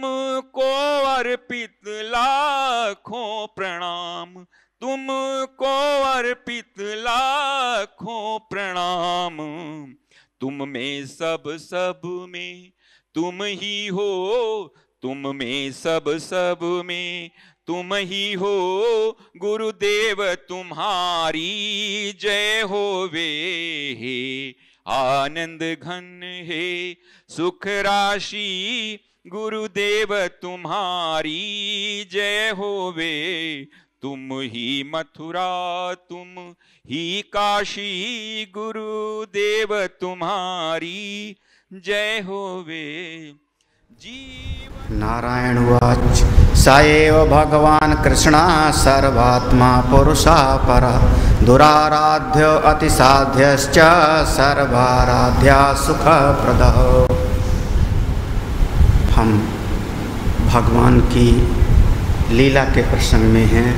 तुमको अर्पित लाखों प्रणाम, तुमको अर्पित लाखों प्रणाम। तुम में सब में तुम ही हो, तुम में सब में तुम ही हो। गुरुदेव तुम्हारी जय होवे, हे आनंद घन हे सुख राशि। गुरुदेव तुम्हारी जय होवे, तुम ही मथुरा तुम ही काशी। गुरुदेव तुम्हारी जय होवे। जीवन नारायण उवाच साएव भगवान कृष्णा सर्वात्मा पुरुषा परा। दुराराध्य अतिसाध्यश्च सर्वाराध्या सुखप्रदः। हम भगवान की लीला के प्रसंग में हैं।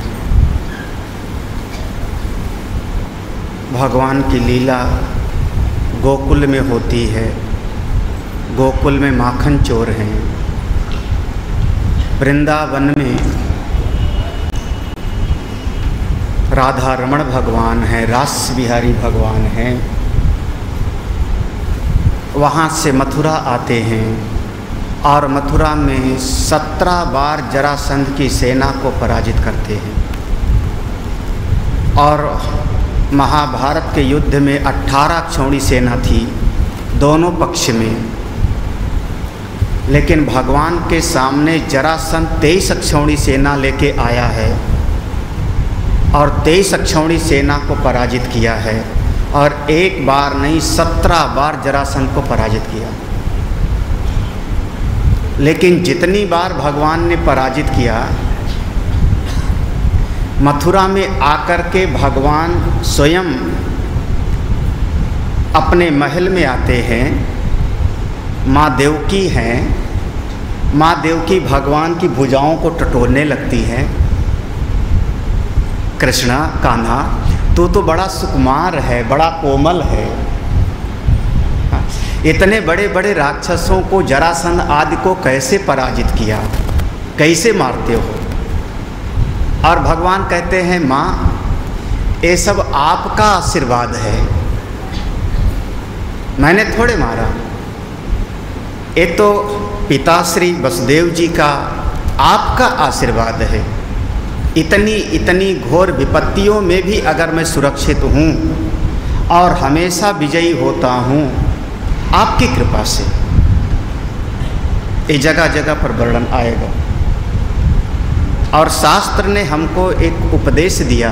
भगवान की लीला गोकुल में होती है। गोकुल में माखन चोर हैं, वृंदावन में राधा रमण भगवान हैं, रास बिहारी भगवान हैं। वहाँ से मथुरा आते हैं और मथुरा में 17 बार जरासंध की सेना को पराजित करते हैं। और महाभारत के युद्ध में 18 क्षौणी सेना थी दोनों पक्ष में, लेकिन भगवान के सामने जरासंध 23 अक्षौणी सेना लेके आया है और 23 अक्षौणी सेना को पराजित किया है। और एक बार नहीं 17 बार जरासंध को पराजित किया। लेकिन जितनी बार भगवान ने पराजित किया, मथुरा में आकर के भगवान स्वयं अपने महल में आते हैं। माँ देवकी हैं, माँ देवकी भगवान की भुजाओं को टटोलने लगती हैं। कृष्णा कान्हा तू तो बड़ा सुकुमार है, बड़ा कोमल है। इतने बड़े बड़े राक्षसों को जरासंध आदि को कैसे पराजित किया, कैसे मारते हो? और भगवान कहते हैं माँ ये सब आपका आशीर्वाद है, मैंने थोड़े मारा। ये तो पिता श्री वसुदेव जी का आपका आशीर्वाद है। इतनी इतनी घोर विपत्तियों में भी अगर मैं सुरक्षित हूँ और हमेशा विजयी होता हूँ आपकी कृपा से। ये जगह जगह पर वर्णन आएगा। और शास्त्र ने हमको एक उपदेश दिया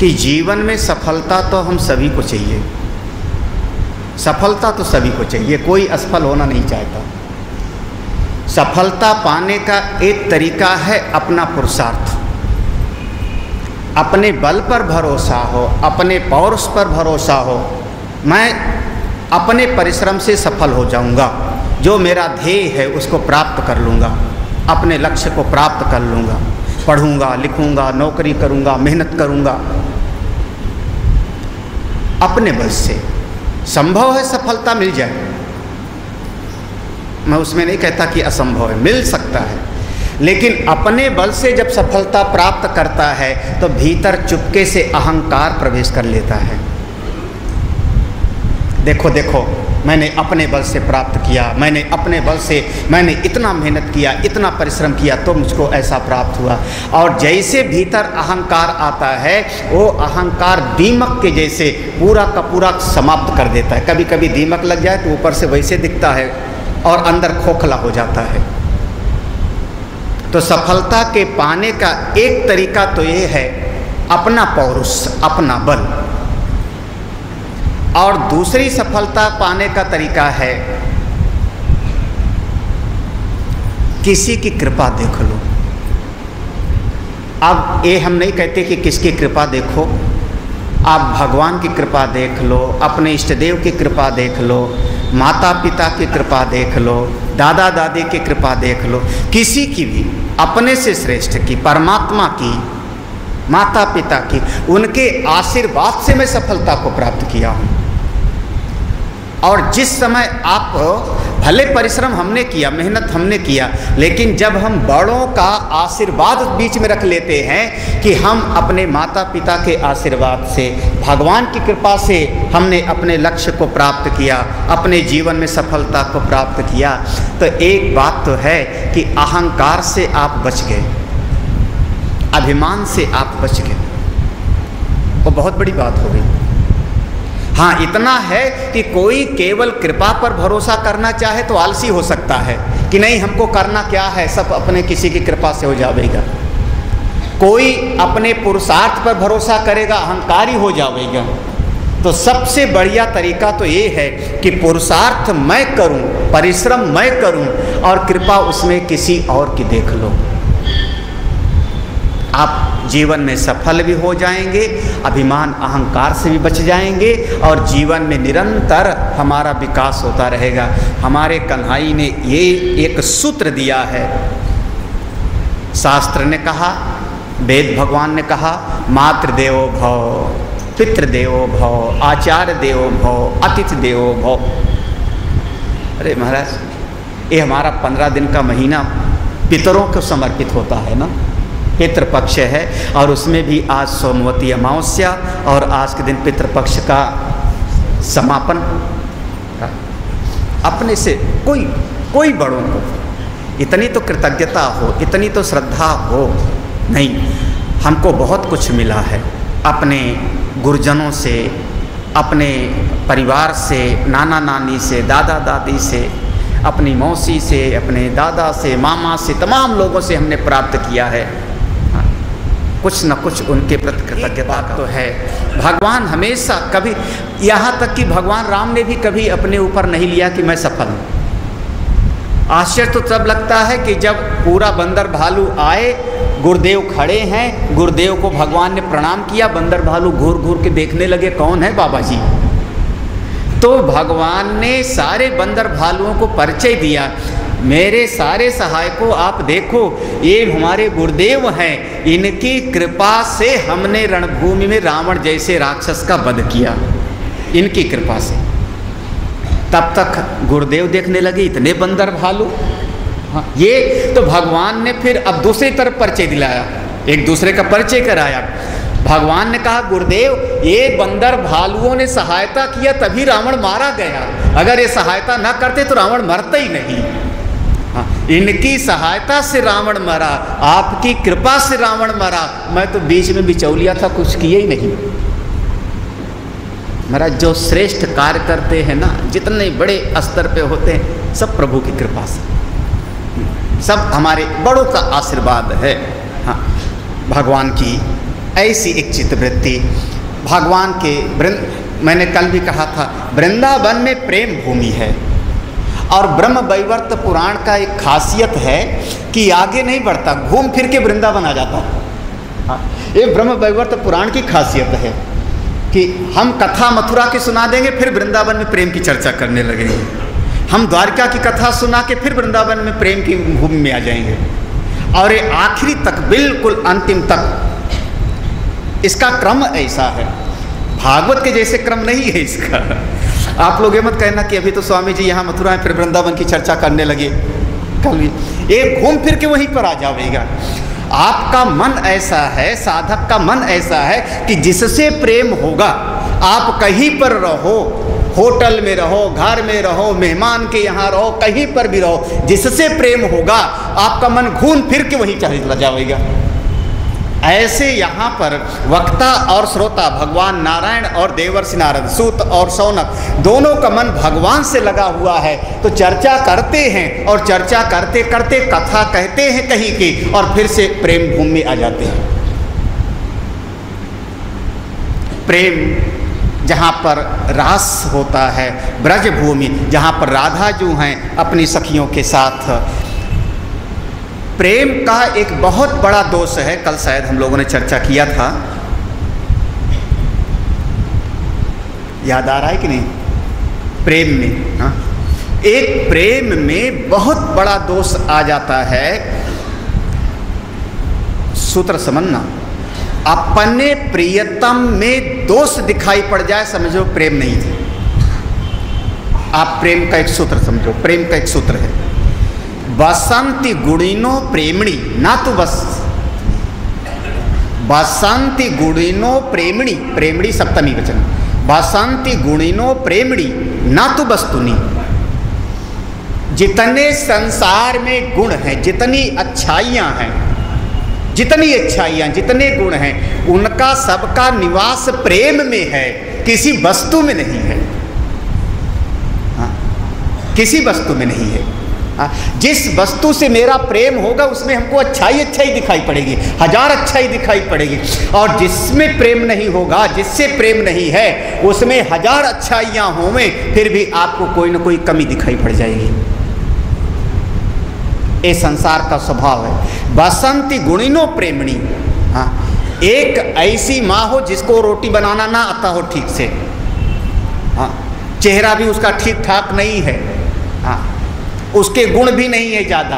कि जीवन में सफलता तो हम सभी को चाहिए, सफलता तो सभी को चाहिए, कोई असफल होना नहीं चाहता। सफलता पाने का एक तरीका है अपना पुरुषार्थ, अपने बल पर भरोसा हो, अपने पौरुष पर भरोसा हो। मैं अपने परिश्रम से सफल हो जाऊंगा, जो मेरा ध्येय है उसको प्राप्त कर लूँगा, अपने लक्ष्य को प्राप्त कर लूँगा, पढ़ूंगा, लिखूंगा, नौकरी करूंगा, मेहनत करूंगा। अपने बल से संभव है सफलता मिल जाए, मैं उसमें नहीं कहता कि असंभव है, मिल सकता है। लेकिन अपने बल से जब सफलता प्राप्त करता है तो भीतर चुपके से अहंकार प्रवेश कर लेता है। देखो देखो मैंने अपने बल से प्राप्त किया, मैंने अपने बल से मैंने इतना मेहनत किया, इतना परिश्रम किया तो मुझको ऐसा प्राप्त हुआ। और जैसे भीतर अहंकार आता है वो अहंकार दीमक के जैसे पूरा का पूरा समाप्त कर देता है। कभी कभी दीमक लग जाए तो ऊपर से वैसे दिखता है और अंदर खोखला हो जाता है। तो सफलता के पाने का एक तरीका तो ये है अपना पौरुष, अपना बल। और दूसरी सफलता पाने का तरीका है किसी की कृपा देख लो। अब ये हम नहीं कहते कि किसकी कृपा देखो, आप भगवान की कृपा देख लो, अपने इष्ट देव की कृपा देख लो, माता पिता की कृपा देख लो, दादा दादी की कृपा देख लो, किसी की भी, अपने से श्रेष्ठ की, परमात्मा की, माता पिता की, उनके आशीर्वाद से मैं सफलता को प्राप्त किया हूँ। और जिस समय आप भले परिश्रम हमने किया, मेहनत हमने किया, लेकिन जब हम बड़ों का आशीर्वाद बीच में रख लेते हैं कि हम अपने माता पिता के आशीर्वाद से, भगवान की कृपा से हमने अपने लक्ष्य को प्राप्त किया, अपने जीवन में सफलता को प्राप्त किया, तो एक बात तो है कि अहंकार से आप बच गए, अभिमान से आप बच गए, वो बहुत बड़ी बात हो गई। हाँ, इतना है कि कोई केवल कृपा पर भरोसा करना चाहे तो आलसी हो सकता है कि नहीं हमको करना क्या है, सब अपने किसी की कृपा से हो जाएगा। कोई अपने पुरुषार्थ पर भरोसा करेगा, अहंकारी हो जाएगा। तो सबसे बढ़िया तरीका तो ये है कि पुरुषार्थ मैं करूं, परिश्रम मैं करूं और कृपा उसमें किसी और की देख लो। आप जीवन में सफल भी हो जाएंगे, अभिमान अहंकार से भी बच जाएंगे और जीवन में निरंतर हमारा विकास होता रहेगा। हमारे कन्हई ने ये एक सूत्र दिया है, शास्त्र ने कहा, वेद भगवान ने कहा, मातृदेवो भव, पितृदेवो भव, आचार्य देवो भव, अतिथि देवो भव। अरे महाराज, ये हमारा 15 दिन का महीना पितरों को समर्पित होता है ना, पितृपक्ष है, और उसमें भी आज सोमवती अमावस्या और आज के दिन पितृपक्ष का समापन। अपने से कोई बड़ों को इतनी तो कृतज्ञता हो, इतनी तो श्रद्धा हो नहीं। हमको बहुत कुछ मिला है अपने गुरुजनों से, अपने परिवार से, नाना नानी से, दादा दादी से, अपनी मौसी से, अपने दादा से, मामा से, तमाम लोगों से हमने प्राप्त किया है। कुछ न कुछ उनके प्रति कृतज्ञता तो है। भगवान हमेशा कभी, यहाँ तक कि भगवान राम ने भी कभी अपने ऊपर नहीं लिया कि मैं सफल हूँ। आश्चर्य तो तब लगता है कि जब पूरा बंदर भालू आए, गुरुदेव खड़े हैं, गुरुदेव को भगवान ने प्रणाम किया, बंदर भालू घूर घूर के देखने लगे कौन है बाबा जी। तो भगवान ने सारे बंदर भालुओं को परिचय दिया, मेरे सारे सहायकों आप देखो, ये हमारे गुरुदेव हैं, इनकी कृपा से हमने रणभूमि में रावण जैसे राक्षस का वध किया, इनकी कृपा से। तब तक गुरुदेव देखने लगे इतने बंदर भालू। हाँ, ये तो भगवान ने फिर अब दूसरी तरफ परिचय दिलाया, एक दूसरे का परिचय कराया। भगवान ने कहा गुरुदेव, ये बंदर भालुओं ने सहायता किया तभी रावण मारा गया, अगर ये सहायता न करते तो रावण मरता ही नहीं। हाँ, इनकी सहायता से रावण मरा, आपकी कृपा से रावण मरा, मैं तो बीच में बिचौलिया था, कुछ किए ही नहीं। महाराज, जो श्रेष्ठ कार्य करते हैं ना, जितने बड़े स्तर पे होते हैं, सब प्रभु की कृपा से, सब हमारे बड़ों का आशीर्वाद है। हाँ, भगवान की ऐसी एक चित्तवृत्ति, भगवान के मैंने कल भी कहा था, वृंदावन में प्रेम भूमि है। और ब्रह्म वैवर्त पुराण का एक खासियत है कि आगे नहीं बढ़ता, घूम फिर के वृंदावन आ जाता। हाँ, ये ब्रह्म वैवर्त पुराण की खासियत है कि हम कथा मथुरा की सुना देंगे, फिर वृंदावन में प्रेम की चर्चा करने लगेंगे। हम द्वारका की कथा सुना के फिर वृंदावन में प्रेम की भूमि में आ जाएंगे, और ये आखिरी तक, बिल्कुल अंतिम तक इसका क्रम ऐसा है। भागवत के जैसे क्रम नहीं है इसका। आप लोग ये मत कहना कि अभी तो स्वामी जी यहाँ मथुरा में फिर वृंदावन की चर्चा करने लगे, कल भी एक घूम फिर के वहीं पर आ जाएगा। आपका मन ऐसा है, साधक का मन ऐसा है कि जिससे प्रेम होगा, आप कहीं पर रहो, होटल में रहो, घर में रहो, मेहमान के यहाँ रहो, कहीं पर भी रहो, जिससे प्रेम होगा आपका मन घूम फिर के वहीं चला जाएगा। ऐसे यहाँ पर वक्ता और श्रोता, भगवान नारायण और देवर्षि नारद, सूत और शौनक, दोनों का मन भगवान से लगा हुआ है। तो चर्चा करते हैं और चर्चा करते करते कथा कहते हैं कहीं की, और फिर से प्रेम भूमि में आ जाते हैं। प्रेम जहाँ पर रास होता है, ब्रज भूमि जहाँ पर राधा जो हैं अपनी सखियों के साथ। प्रेम का एक बहुत बड़ा दोष है, कल शायद हम लोगों ने चर्चा किया था, याद आ रहा है कि नहीं? प्रेम में, हाँ, एक प्रेम में बहुत बड़ा दोष आ जाता है, सूत्र समझना। अपने प्रियतम में दोष दिखाई पड़ जाए, समझो प्रेम नहीं थी। आप प्रेम का एक सूत्र समझो, प्रेम का एक सूत्र है, बसंती गुणिनो प्रेमणी ना तो बस, बसंती गुणिनो प्रेमणी, प्रेमणी सप्तमी वचन, बसंती गुणिनो प्रेमणी ना तो वस्तुनि। जितने संसार में गुण हैं, जितनी अच्छाइयाँ हैं, जितनी अच्छाइयाँ, जितने गुण हैं, उनका सबका निवास प्रेम में है, किसी वस्तु में नहीं है। हाँ, किसी वस्तु में नहीं है। हाँ, जिस वस्तु से मेरा प्रेम होगा उसमें हमको अच्छाई अच्छाई दिखाई पड़ेगी, हजार अच्छाई दिखाई पड़ेगी, और जिसमें प्रेम नहीं होगा, जिससे प्रेम नहीं है, उसमें हजार अच्छाइयाँ होवें फिर भी आपको कोई ना कोई कमी दिखाई पड़ जाएगी। ये संसार का स्वभाव है। बसंती गुणिनो प्रेमणी। हाँ, एक ऐसी माँ हो जिसको रोटी बनाना ना आता हो ठीक से, हाँ, चेहरा भी उसका ठीक ठाक नहीं है, हाँ, उसके गुण भी नहीं है ज़्यादा,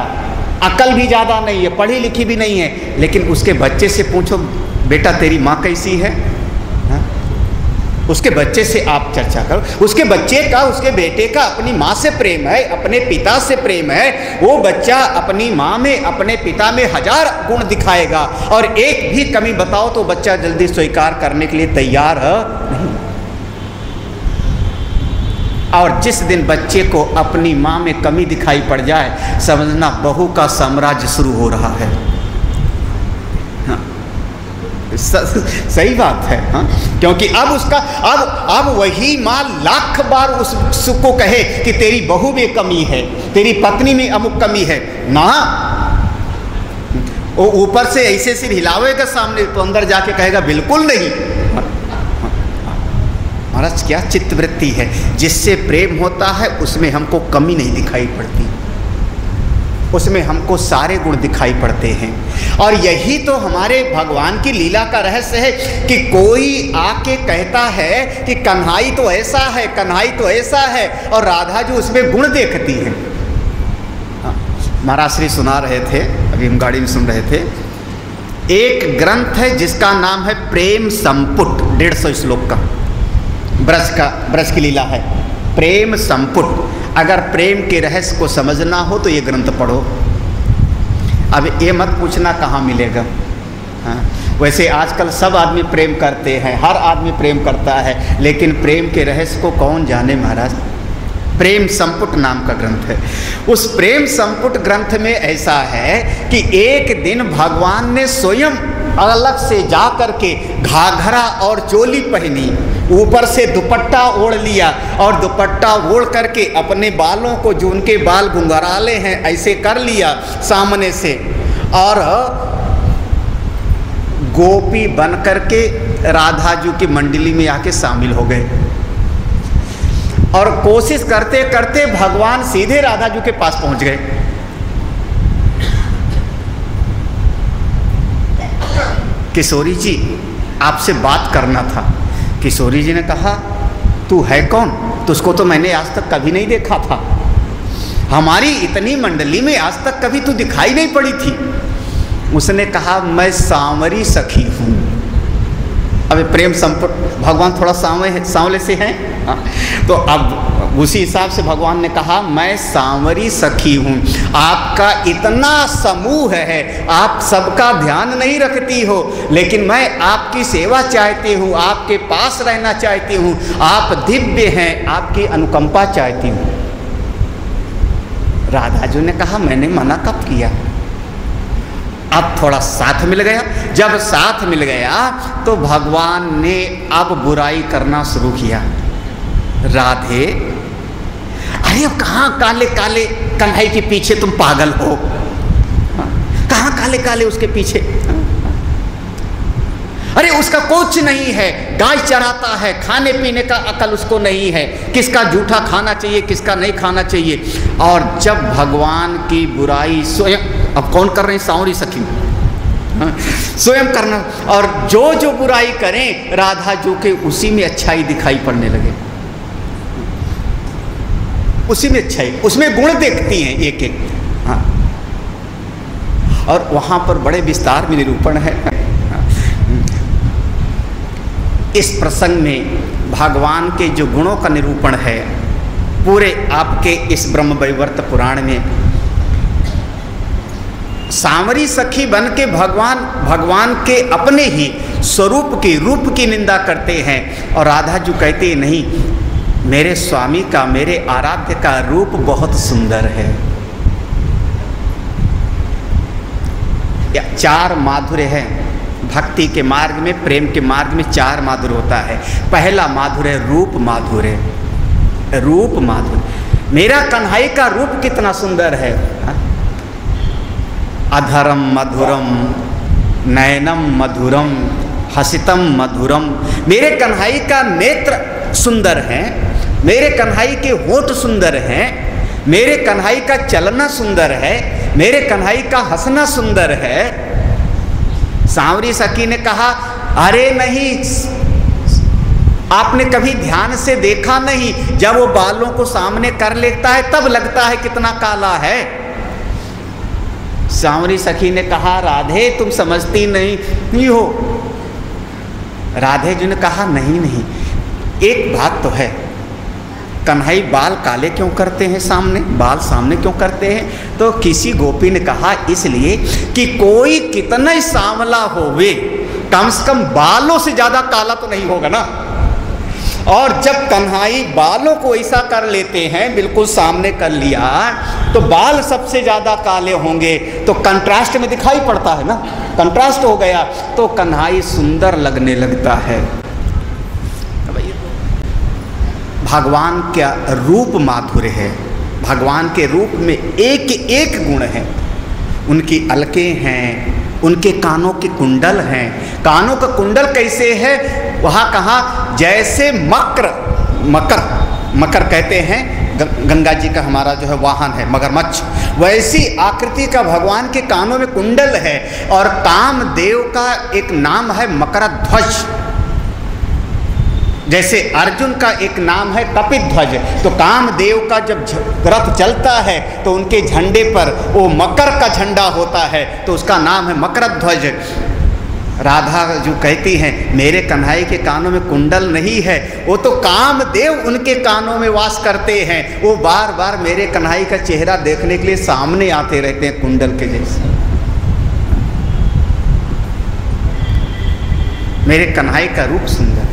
अकल भी ज़्यादा नहीं है, पढ़ी लिखी भी नहीं है, लेकिन उसके बच्चे से पूछो बेटा तेरी माँ कैसी है, हाँ? उसके बच्चे से आप चर्चा करो, उसके बच्चे का, उसके बेटे का अपनी माँ से प्रेम है, अपने पिता से प्रेम है, वो बच्चा अपनी माँ में, अपने पिता में हजार गुण दिखाएगा, और एक भी कमी बताओ तो बच्चा जल्दी स्वीकार करने के लिए तैयार है नहीं। और जिस दिन बच्चे को अपनी माँ में कमी दिखाई पड़ जाए, समझना बहू का साम्राज्य शुरू हो रहा है। हाँ, सही बात है। हाँ, क्योंकि अब उसका अब वही माँ लाख बार उसको कहे कि तेरी बहू में कमी है, तेरी पत्नी में अमुक कमी है ना, वो ऊपर से ऐसे सिर हिलावेगा सामने, तो अंदर जाके कहेगा बिल्कुल नहीं। महाराज क्या चित्तवृत्ति है, जिससे प्रेम होता है उसमें हमको कमी नहीं दिखाई पड़ती, उसमें हमको सारे गुण दिखाई पड़ते हैं। और यही तो हमारे भगवान की लीला का रहस्य है कि कोई आके कहता है कि कन्हाई तो ऐसा है, कन्हाई तो ऐसा है, और राधा जी उसमें गुण देखती है। महाराज श्री सुना रहे थे, अभी हम गाड़ी में सुन रहे थे, एक ग्रंथ है जिसका नाम है प्रेम संपुट, 150 श्लोक का, ब्रज की लीला है, प्रेम संपुट। अगर प्रेम के रहस्य को समझना हो तो ये ग्रंथ पढ़ो। अब ये मत पूछना कहाँ मिलेगा। हाँ, वैसे आजकल सब आदमी प्रेम करते हैं, हर आदमी प्रेम करता है, लेकिन प्रेम के रहस्य को कौन जाने महाराज। प्रेम संपुट नाम का ग्रंथ है। उस प्रेम संपुट ग्रंथ में ऐसा है कि एक दिन भगवान ने स्वयं अलग से जा करके घाघरा और चोली पहनी, ऊपर से दुपट्टा ओढ़ लिया, और दुपट्टा ओढ़ करके अपने बालों को, जो उनके बाल घुंघराले हैं, ऐसे कर लिया सामने से, और गोपी बन करके राधा जी की मंडली में आके शामिल हो गए। और कोशिश करते करते भगवान सीधे राधा जी के पास पहुंच गए। किशोरी जी आपसे बात करना था। किशोरी जी ने कहा तू है कौन, तुझको तो मैंने आज तक कभी नहीं देखा था, हमारी इतनी मंडली में आज तक कभी तू दिखाई नहीं पड़ी थी। उसने कहा मैं सांवरी सखी हूँ। अब प्रेम संपुट, भगवान थोड़ा सांवले से हैं, तो अब उसी हिसाब से भगवान ने कहा मैं सांवरी सखी हूँ, आपका इतना समूह है, आप सबका ध्यान नहीं रखती हो, लेकिन मैं आपकी सेवा चाहती हूँ, आपके पास रहना चाहती हूँ, आप दिव्य हैं, आपकी अनुकंपा चाहती हूँ। राधा जी ने कहा मैंने मना कब किया। अब थोड़ा साथ मिल गया, जब साथ मिल गया तो भगवान ने अब बुराई करना शुरू किया। राधे, अरे कहाँ काले काले कन्हई के पीछे तुम पागल हो, कहाँ काले काले उसके पीछे, अरे उसका कुछ नहीं है, गाय चराता है, खाने पीने का अकल उसको नहीं है, किसका जूठा खाना चाहिए किसका नहीं खाना चाहिए। और जब भगवान की बुराई स्वयं, अब कौन कर रहे हैं, सांवरी सखी स्वयं करना, और जो जो बुराई करें राधा जो के उसी में अच्छाई दिखाई पड़ने लगे, उसी में अच्छाई, उसमें गुण देखती हैं एक एक। हाँ, और वहाँ पर बड़े विस्तार में निरूपण है। इस प्रसंग में भगवान के जो गुणों का निरूपण है पूरे आपके इस ब्रह्मवैवर्त पुराण में सांवरी सखी बन के भगवान के अपने ही स्वरूप की रूप की निंदा करते हैं, और राधा जी कहते नहीं, मेरे स्वामी का, मेरे आराध्य का रूप बहुत सुंदर है। चार माधुर्य है भक्ति के मार्ग में, प्रेम के मार्ग में चार माधुर्य होता है। पहला माधुर्य रूप माधुर्य, रूप माधुर्य। मेरा कन्हई का रूप कितना सुंदर है। अधरम मधुरम नयनम मधुरम हसितम मधुरम। मेरे कन्हई का नेत्र सुंदर है, मेरे कन्हई के होठ सुंदर हैं, मेरे कन्हई का चलना सुंदर है, मेरे कन्हई का हंसना सुंदर है। सांवरी सखी ने कहा, अरे नहीं, आपने कभी ध्यान से देखा नहीं, जब वो बालों को सामने कर लेता है तब लगता है कितना काला है। सांवरी सखी ने कहा, राधे तुम समझती नहीं हो। राधे जी ने कहा, नहीं नहीं, एक बात तो है, कन्हई बाल काले क्यों करते हैं, सामने बाल सामने क्यों करते हैं? तो किसी गोपी ने कहा, इसलिए कि कोई कितना ही सांवला होवे, कम से कम बालों से ज्यादा काला तो नहीं होगा ना। और जब कन्हई बालों को ऐसा कर लेते हैं, बिल्कुल सामने कर लिया, तो बाल सबसे ज्यादा काले होंगे, तो कंट्रास्ट में दिखाई पड़ता है ना, कंट्रास्ट हो गया तो कन्हई सुंदर लगने लगता है। भगवान का रूप माधुर्य है, भगवान के रूप में एक एक गुण है। उनकी अलकें हैं, उनके कानों के कुंडल हैं। कानों का कुंडल कैसे है, वहाँ कहा, जैसे मकर कहते हैं, गंगा जी का हमारा जो है वाहन है मगरमच्छ, वैसी आकृति का भगवान के कानों में कुंडल है। और कामदेव का एक नाम है मकरध्वज, जैसे अर्जुन का एक नाम है कपिध्वज। तो कामदेव का जब रथ चलता है तो उनके झंडे पर वो मकर का झंडा होता है, तो उसका नाम है मकरध्वज। राधा जो कहती हैं, मेरे कन्हई के कानों में कुंडल नहीं है, वो तो कामदेव उनके कानों में वास करते हैं। वो बार बार मेरे कन्हई का चेहरा देखने के लिए सामने आते रहते हैं, कुंडल के जैसे। मेरे कन्हई का रूप सुंदर है,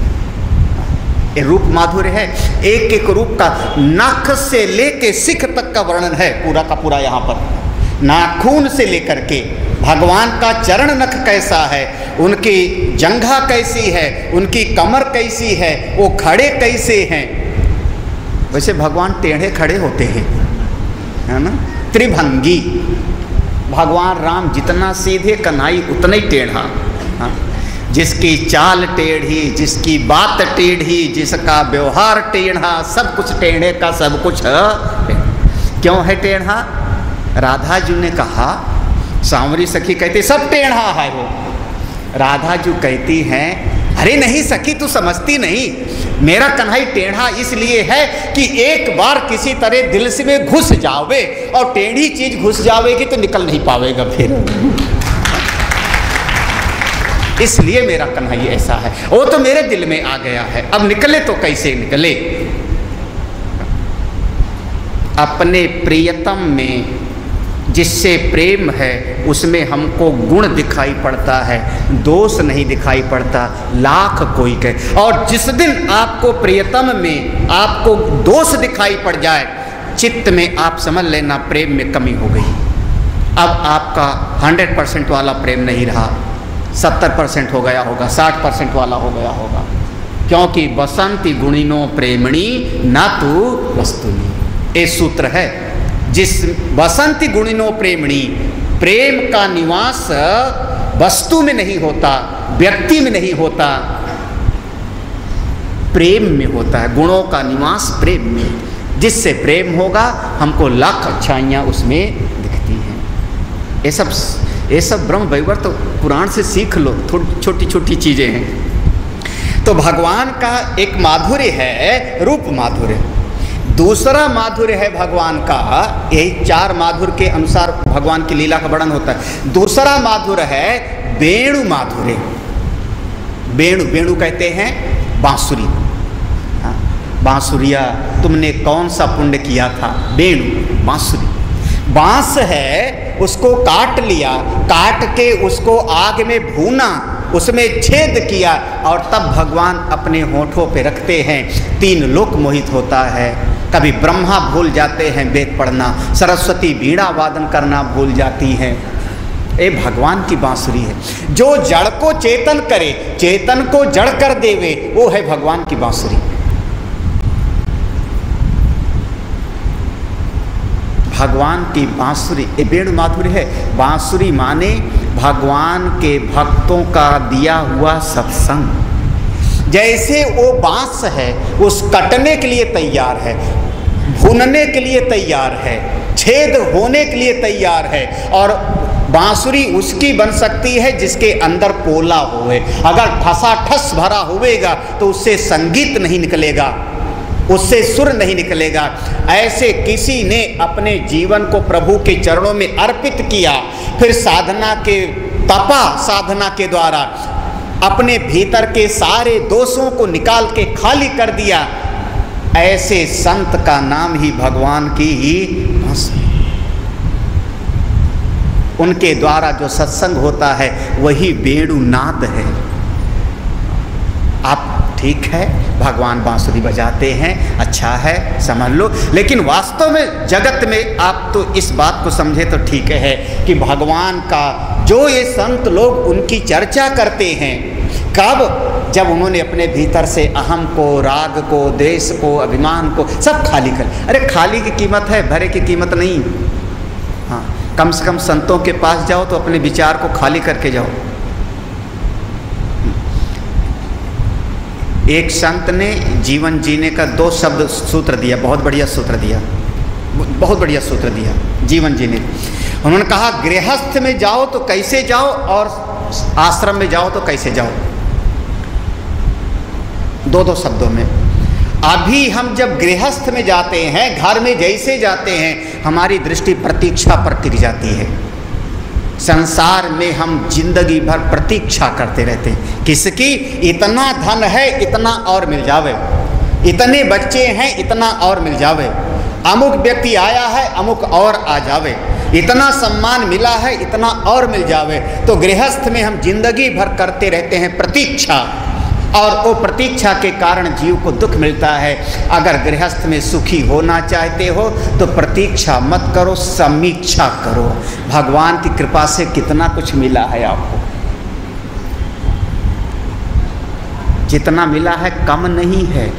ये रूप माधुर्य है। एक एक रूप का नख से लेके सिख तक का वर्णन है पूरा का पूरा। यहाँ पर नाखून से लेकर के भगवान का चरण नख कैसा है, उनकी जंघा कैसी है, उनकी कमर कैसी है, वो खड़े कैसे हैं। वैसे भगवान टेढ़े खड़े होते हैं, है ना, त्रिभंगी। भगवान राम जितना सीधे, कन्हई उतना ही टेढ़ा। हाँ? जिसकी चाल टेढ़ी, जिसकी बात टेढ़ी, जिसका व्यवहार टेढ़ा, सब कुछ टेढ़े का सब कुछ क्यों है टेढ़ा? राधा जी ने कहा, सांवरी सखी कहती सब टेढ़ा है वो। राधा जी कहती हैं, अरे नहीं सखी, तू समझती नहीं, मेरा कन्हई टेढ़ा इसलिए है कि एक बार किसी तरह दिल से में घुस जावे, और टेढ़ी चीज घुस जावेगी तो निकल नहीं पावेगा फिर, इसलिए मेरा कन्हई ऐसा है। वो तो मेरे दिल में आ गया है, अब निकले तो कैसे निकले। अपने प्रियतम में जिससे प्रेम है उसमें हमको गुण दिखाई पड़ता है, दोष नहीं दिखाई पड़ता, लाख कोई कहे। और जिस दिन आपको प्रियतम में आपको दोष दिखाई पड़ जाए, चित्त में आप समझ लेना प्रेम में कमी हो गई। अब आपका 100% वाला प्रेम नहीं रहा, 70% हो गया होगा, 60% वाला हो गया होगा। क्योंकि बसंती गुणिनो प्रेमणी न तू वस्तुनी, ये सूत्र है। जिस बसंती गुणिनो प्रेमणी, प्रेम का निवास वस्तु में नहीं होता, व्यक्ति में नहीं होता, प्रेम में होता है। गुणों का निवास प्रेम में, जिससे प्रेम होगा हमको लाख अच्छाइयाँ उसमें दिखती हैं। ये सब ब्रह्मवैवर्त पुराण से सीख लो, थोड़ी छोटी छोटी चीज़ें हैं। तो भगवान का एक माधुर्य है रूप माधुर्य, दूसरा माधुर्य है भगवान का, यही 4 माधुर्य के अनुसार भगवान की लीला का वर्णन होता है। दूसरा माधुर्य है वेणु माधुर्य। वेणु कहते हैं बांसुरी। बांसुरिया तुमने कौन सा पुण्य किया था? वेणु बांसुरी, बांस है, उसको काट लिया, काट के उसको आग में भूना, उसमें छेद किया और तब भगवान अपने होठों पे रखते हैं। 3 लोक मोहित होता है। कभी ब्रह्मा भूल जाते हैं वेद पढ़ना, सरस्वती वीणा वादन करना भूल जाती हैं। ये भगवान की बांसुरी है। जो जड़ को चेतन करे, चेतन को जड़ कर देवे, वो है भगवान की बांसुरी। भगवान की बांसुरी ये वेणु माधुरी है। बांसुरी माने भगवान के भक्तों का दिया हुआ सत्संग। जैसे वो बांस है, उस कटने के लिए तैयार है, भूनने के लिए तैयार है, छेद होने के लिए तैयार है। और बांसुरी उसकी बन सकती है जिसके अंदर पोला होवे। अगर ठसाठस भरा होवेगा तो उससे संगीत नहीं निकलेगा, उससे सुर नहीं निकलेगा। ऐसे किसी ने अपने जीवन को प्रभु के चरणों में अर्पित किया, फिर साधना के तपा, साधना के द्वारा अपने भीतर के सारे दोषों को निकाल के खाली कर दिया। ऐसे संत का नाम ही भगवान की ही बांसुरी। उनके द्वारा जो सत्संग होता है वही वेणुनाद है। आप ठीक है, भगवान बांसुरी बजाते हैं, अच्छा है, समझ लो, लेकिन वास्तव में जगत में आप तो इस बात को समझे तो ठीक है कि भगवान का जो ये संत लोग उनकी चर्चा करते हैं, कब? जब उन्होंने अपने भीतर से अहम को, राग को, द्वेष को, अभिमान को सब खाली कर। अरे खाली की कीमत है, भरे की कीमत नहीं। हाँ, कम से कम संतों के पास जाओ तो अपने विचार को खाली करके जाओ। एक संत ने जीवन जीने का 2 शब्द सूत्र दिया, बहुत बढ़िया सूत्र दिया, बहुत बढ़िया सूत्र दिया जीवन जीने। उन्होंने कहा गृहस्थ में जाओ तो कैसे जाओ और आश्रम में जाओ तो कैसे जाओ। 2 शब्दों में। अभी हम जब गृहस्थ में जाते हैं, घर में जैसे जाते हैं, हमारी दृष्टि प्रतीक्षा पर टिक जाती है। संसार में हम जिंदगी भर प्रतीक्षा करते रहते हैं। किसकी? इतना धन है, इतना और मिल जावे, इतने बच्चे हैं, इतना और मिल जावे, अमुक व्यक्ति आया है, अमुक और आ जावे, इतना सम्मान मिला है, इतना और मिल जावे। तो गृहस्थ में हम जिंदगी भर करते रहते हैं प्रतीक्षा, और वो प्रतीक्षा के कारण जीव को दुख मिलता है। अगर गृहस्थ में सुखी होना चाहते हो तो प्रतीक्षा मत करो, समीक्षा करो। भगवान की कृपा से कितना कुछ मिला है आपको, जितना मिला है कम नहीं है।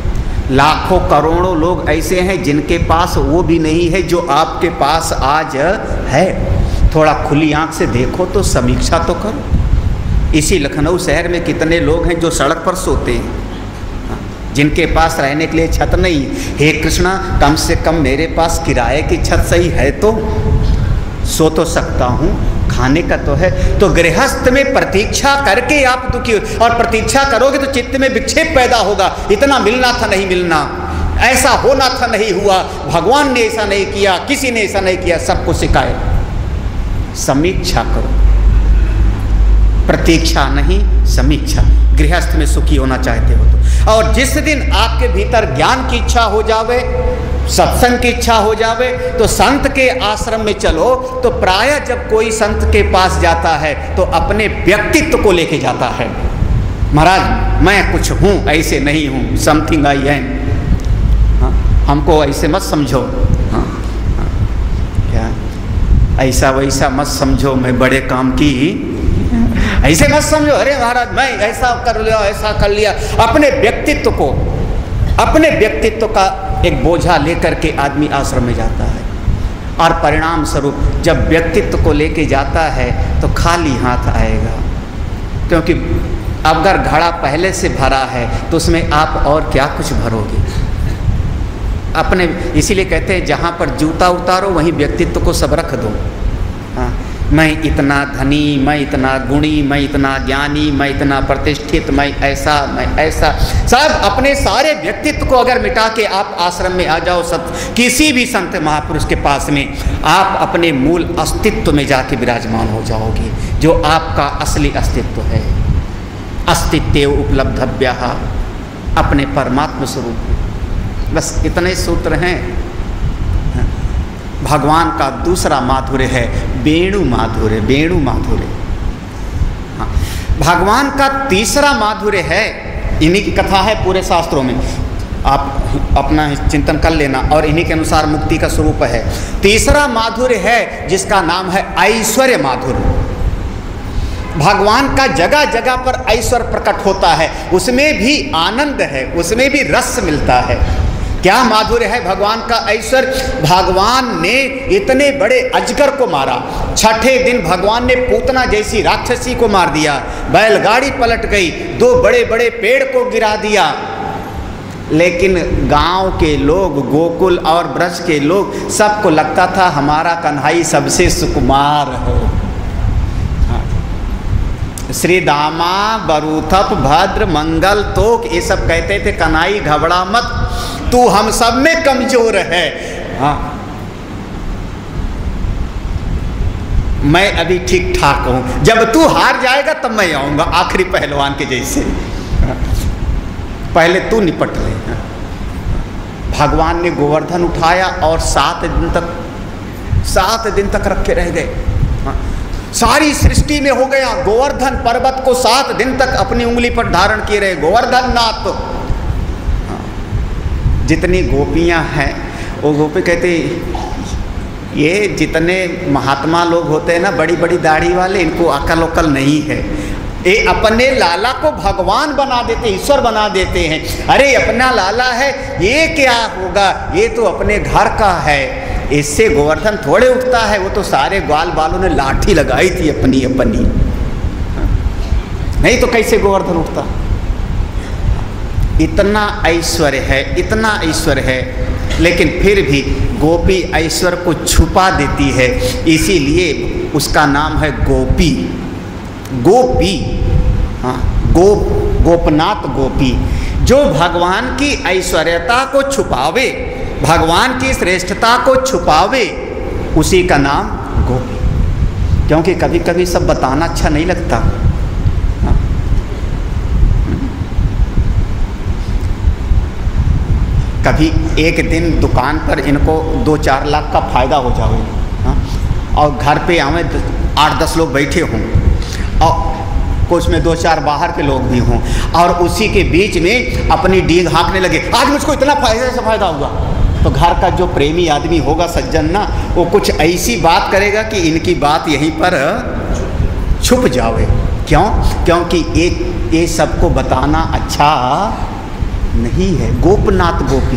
लाखों करोड़ों लोग ऐसे हैं जिनके पास वो भी नहीं है जो आपके पास आज है। थोड़ा खुली आंख से देखो तो समीक्षा तो करो। इसी लखनऊ शहर में कितने लोग हैं जो सड़क पर सोते हैं, जिनके पास रहने के लिए छत नहीं। हे कृष्णा, कम से कम मेरे पास किराए की छत सही है तो सो तो सकता हूँ, खाने का तो है। तो गृहस्थ में प्रतीक्षा करके आप दुखी हो, और प्रतीक्षा करोगे तो चित्त में विक्षेप पैदा होगा। इतना मिलना था नहीं मिलना, ऐसा होना था नहीं हुआ, भगवान ने ऐसा नहीं किया, किसी ने ऐसा नहीं किया, सबको शिकायत। समीक्षा करो, प्रतीक्षा नहीं, समीक्षा। गृहस्थ में सुखी होना चाहते हो तो। और जिस दिन आपके भीतर ज्ञान की इच्छा हो जावे, सत्संग की इच्छा हो जावे, तो संत के आश्रम में चलो। तो प्रायः जब कोई संत के पास जाता है तो अपने व्यक्तित्व को लेके जाता है। महाराज मैं कुछ हूँ, ऐसे नहीं हूँ, समथिंग आई एम। हाँ, हमको ऐसे मत समझो। हाँ, क्या ऐसा वैसा मत समझो, मैं बड़े काम की, ऐसे मत समझो। अरे महाराज मैं ऐसा कर लिया, ऐसा कर लिया। अपने व्यक्तित्व को, अपने व्यक्तित्व का एक बोझा लेकर के आदमी आश्रम में जाता है, और परिणाम स्वरूप जब व्यक्तित्व को लेके जाता है तो खाली हाथ आएगा। क्योंकि अगर घड़ा पहले से भरा है तो उसमें आप और क्या कुछ भरोगे अपने। इसीलिए कहते हैं जहाँ पर जूता उतारो वहीं व्यक्तित्व को सब रख दो। हाँ, मैं इतना धनी, मैं इतना गुणी, मैं इतना ज्ञानी, मैं इतना प्रतिष्ठित, मैं ऐसा, मैं ऐसा, सब अपने सारे व्यक्तित्व को अगर मिटा के आप आश्रम में आ जाओ, किसी भी संत महापुरुष के पास में, आप अपने मूल अस्तित्व में जाके विराजमान हो जाओगे, जो आपका असली अस्तित्व है। अस्तित्व उपलब्धव्य, अपने परमात्म स्वरूप। बस इतने सूत्र हैं। भगवान का दूसरा माधुर्य है वेणु माधुर्य, वेणु माधुर्य। भगवान का तीसरा माधुर्य है, इन्हीं की कथा है पूरे शास्त्रों में, आप अपना चिंतन कर लेना, और इन्हीं के अनुसार मुक्ति का स्वरूप है। तीसरा माधुर्य है जिसका नाम है ऐश्वर्य माधुर्य। भगवान का जगह जगह पर ऐश्वर्य प्रकट होता है, उसमें भी आनंद है, उसमें भी रस मिलता है। क्या माधुर्य है भगवान का ऐश्वर्य? भगवान ने इतने बड़े अजगर को मारा, छठे दिन भगवान ने पूतना जैसी राक्षसी को मार दिया, बैलगाड़ी पलट गई, 2 बड़े बड़े पेड़ को गिरा दिया। लेकिन गांव के लोग, गोकुल और ब्रज के लोग, सबको लगता था हमारा कन्हई सबसे सुकुमार है। श्री दामा बरूथप भद्र मंगल तोक, ये सब कहते थे कन्हई घबरा मत, तू हम सब में कमजोर है। हाँ, मैं अभी ठीक ठाक हूं, जब तू हार जाएगा तब मैं आऊंगा, आखिरी पहलवान के जैसे। पहले तू निपट ले। भगवान ने गोवर्धन उठाया और 7 दिन तक रखे रह गए। सारी सृष्टि में हो गया, गोवर्धन पर्वत को 7 दिन तक अपनी उंगली पर धारण किए रहे गोवर्धन नाथ। जितनी गोपियां हैं वो गोपी कहते, ये जितने महात्मा लोग होते हैं ना, बड़ी बड़ी दाढ़ी वाले, इनको अकल उकल नहीं है, ये अपने लाला को भगवान बना देते, ईश्वर बना देते हैं। अरे अपना लाला है, ये क्या होगा, ये तो अपने घर का है, इससे गोवर्धन थोड़े उठता है। वो तो सारे ग्वाल बालों ने लाठी लगाई थी अपनी अपनी, नहीं तो कैसे गोवर्धन उठता। इतना ऐश्वर्य है, इतना ऐश्वर्य है, लेकिन फिर भी गोपी ऐश्वर्य को छुपा देती है, इसीलिए उसका नाम है गोपी। गोपी, हाँ, गोपनाथ गोपी, जो भगवान की ऐश्वर्यता को छुपावे, भगवान की श्रेष्ठता को छुपावे, उसी का नाम गोपी। क्योंकि कभी कभी सब बताना अच्छा नहीं लगता। हाँ? कभी एक दिन दुकान पर इनको 2-4 लाख का फायदा हो जाए, हाँ? और घर पे आवे 8-10 लोग बैठे हों, और कुछ में 2-4 बाहर के लोग भी हों, और उसी के बीच में अपनी डींग हाँकने लगे, आज मुझको इतना फायदा हुआ। तो घर का जो प्रेमी आदमी होगा, सज्जन ना, वो कुछ ऐसी बात करेगा कि इनकी बात यहीं पर छुप जावे। क्यों? क्योंकि ये सबको बताना अच्छा नहीं है। गोपनाथ गोपी,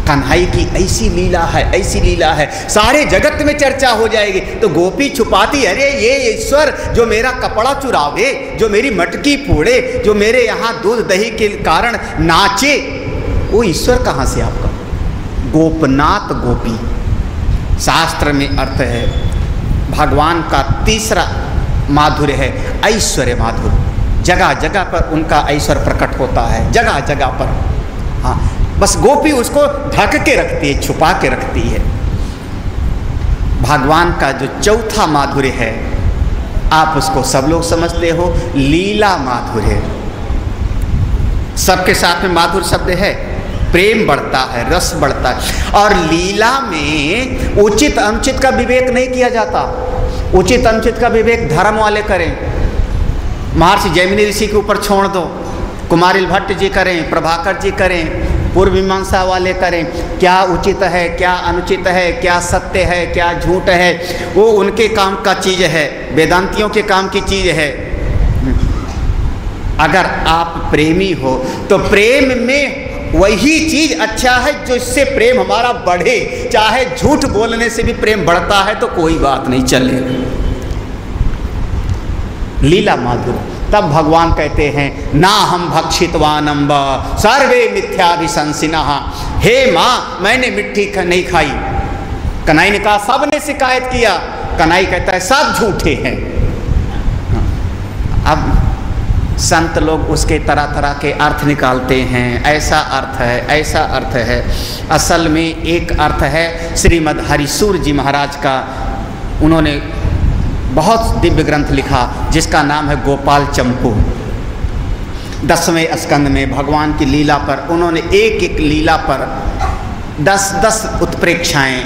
कन्हई की ऐसी लीला है, ऐसी लीला है, सारे जगत में चर्चा हो जाएगी। तो गोपी छुपाती, अरे ये ईश्वर जो मेरा कपड़ा चुरावे, जो मेरी मटकी फोड़े, जो मेरे यहाँ दूध दही के कारण नाचे, वो ईश्वर कहाँ से आपका? गोपनाथ गोपी। शास्त्र में अर्थ है भगवान का तीसरा माधुर्य है ऐश्वर्य माधुर्य। जगह जगह पर उनका ऐश्वर्य प्रकट होता है, जगह जगह पर। हाँ, बस गोपी उसको ढक के रखती है, छुपा के रखती है। भगवान का जो चौथा माधुर्य है, आप उसको सब लोग समझते हो, लीला माधुर्य। सबके साथ में माधुर्य शब्द है, प्रेम बढ़ता है, रस बढ़ता है। और लीला में उचित अनुचित का विवेक नहीं किया जाता। उचित अनुचित का विवेक धर्म वाले करें, महर्षि जैमिनी ऋषि के ऊपर छोड़ दो, कुमारिल भट्ट जी करें, प्रभाकर जी करें, पूर्व मीमांसा वाले करें। क्या उचित है, क्या अनुचित है, क्या सत्य है, क्या झूठ है, वो उनके काम का चीज़ है, वेदांतियों के काम की चीज़ है। अगर आप प्रेमी हो तो प्रेम में वही चीज अच्छा है जो इससे प्रेम हमारा बढ़े। चाहे झूठ बोलने से भी प्रेम बढ़ता है तो कोई बात नहीं, चलेगा। लीला माधुर्य। तब भगवान कहते हैं, ना हम भक्षितवानम व सर्वे मिथ्याभिशंसिनः। हे माँ, मैंने मिट्टी नहीं खाई। कन्हई ने कहा, सबने शिकायत किया। कन्हई कहता है, सब झूठे हैं। अब संत लोग उसके तरह तरह के अर्थ निकालते हैं, ऐसा अर्थ है, ऐसा अर्थ है। असल में एक अर्थ है श्रीमद् हरिसूर जी महाराज का। उन्होंने बहुत दिव्य ग्रंथ लिखा जिसका नाम है गोपाल चंपू। 10वें स्कंद में भगवान की लीला पर उन्होंने एक एक लीला पर 10-10 उत्प्रेक्षाएं,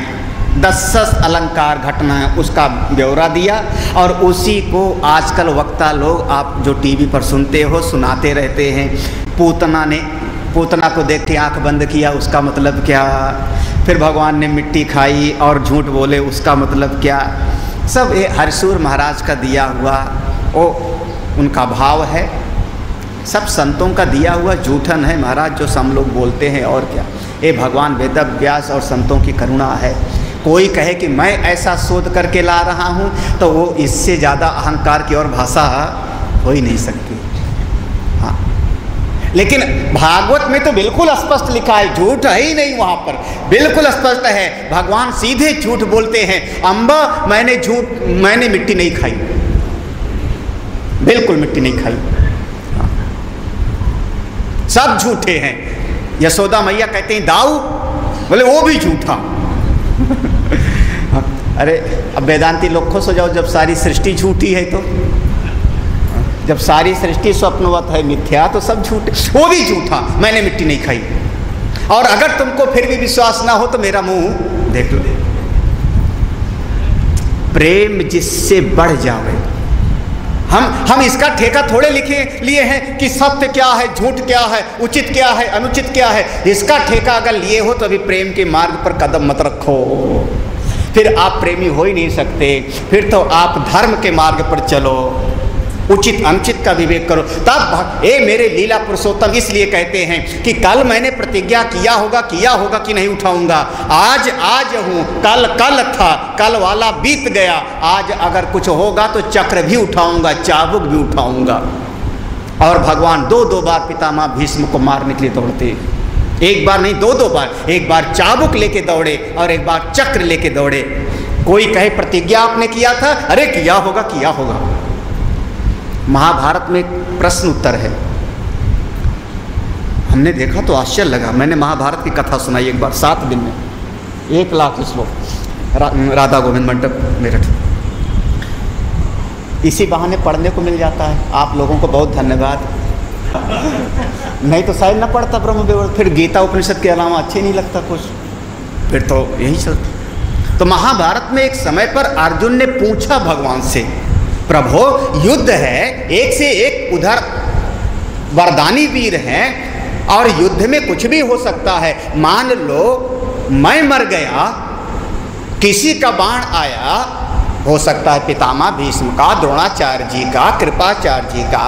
10 अलंकार घटनाएं, उसका ब्यौरा दिया और उसी को आजकल वक्ता लोग आप जो टीवी पर सुनते हो सुनाते रहते हैं। पूतना को देख के आंख बंद किया, उसका मतलब क्या? फिर भगवान ने मिट्टी खाई और झूठ बोले, उसका मतलब क्या? सब ये हरसूर महाराज का दिया हुआ वो उनका भाव है, सब संतों का दिया हुआ जूठन है महाराज जो हम लोग बोलते हैं। और क्या, ये भगवान वेद व्यास और संतों की करुणा है। कोई कहे कि मैं ऐसा शोध करके ला रहा हूँ तो वो इससे ज़्यादा अहंकार की और भाषा हो ही नहीं सकती। हाँ, लेकिन भागवत में तो बिल्कुल स्पष्ट लिखा है, झूठ है ही नहीं, वहाँ पर बिल्कुल स्पष्ट है। भगवान सीधे झूठ बोलते हैं, अम्बा मैंने मिट्टी नहीं खाई, बिल्कुल मिट्टी नहीं खाई। हाँ। सब झूठे हैं। यशोदा मैया कहते हैं दाऊ, बोले वो भी झूठा। अरे अब वेदांती लोग खुश हो जाओ, जब सारी सृष्टि झूठी है तो, जब सारी सृष्टि स्वप्नवत है, मिथ्या, तो सब झूठे, वो भी झूठा, मैंने मिट्टी नहीं खाई। और अगर तुमको फिर भी विश्वास ना हो तो मेरा मुंह देख लो। प्रेम जिससे बढ़ जावे, हम इसका ठेका थोड़े लिए हैं कि सत्य क्या है, झूठ क्या है, उचित क्या है, अनुचित क्या है। इसका ठेका अगर लिए हो तो अभी प्रेम के मार्ग पर कदम मत रखो, फिर आप प्रेमी हो ही नहीं सकते। फिर तो आप धर्म के मार्ग पर चलो, उचित अनुचित का विवेक करो। तब मेरे लीला पुरुषोत्तम इसलिए कहते हैं कि कल मैंने प्रतिज्ञा किया होगा कि नहीं उठाऊंगा, आज हूँ, कल था, कल वाला बीत गया, आज अगर कुछ होगा तो चक्र भी उठाऊंगा, चाबुक भी उठाऊंगा। और भगवान 2-2 बार पितामह भीष्म को मारने के लिए दौड़ते, एक बार नहीं 2-2 बार, एक बार चाबुक लेके दौड़े और एक बार चक्र लेके दौड़े। कोई कहे प्रतिज्ञा आपने किया था, अरे किया होगा। महाभारत में एक प्रश्न उत्तर है, हमने देखा तो आश्चर्य लगा। मैंने महाभारत की कथा सुनाई एक बार 7 दिन में, 1 लाख श्लोक, राधा गोविंद मंडप मेरठ। इसी बहाने पढ़ने को मिल जाता है। आप लोगों को बहुत धन्यवाद। नहीं तो शायद न पढ़ता ब्रह्म विवरण, फिर गीता उपनिषद के अलावा अच्छे नहीं लगता कुछ, फिर तो यही चलता। तो महाभारत में एक समय पर अर्जुन ने पूछा भगवान से, प्रभु युद्ध है, एक से एक उधर वरदानी वीर हैं और युद्ध में कुछ भी हो सकता है। मान लो मैं मर गया, किसी का बाण आया, हो सकता है पितामह भीष्म का, द्रोणाचार्य जी का, कृपाचार्य जी का,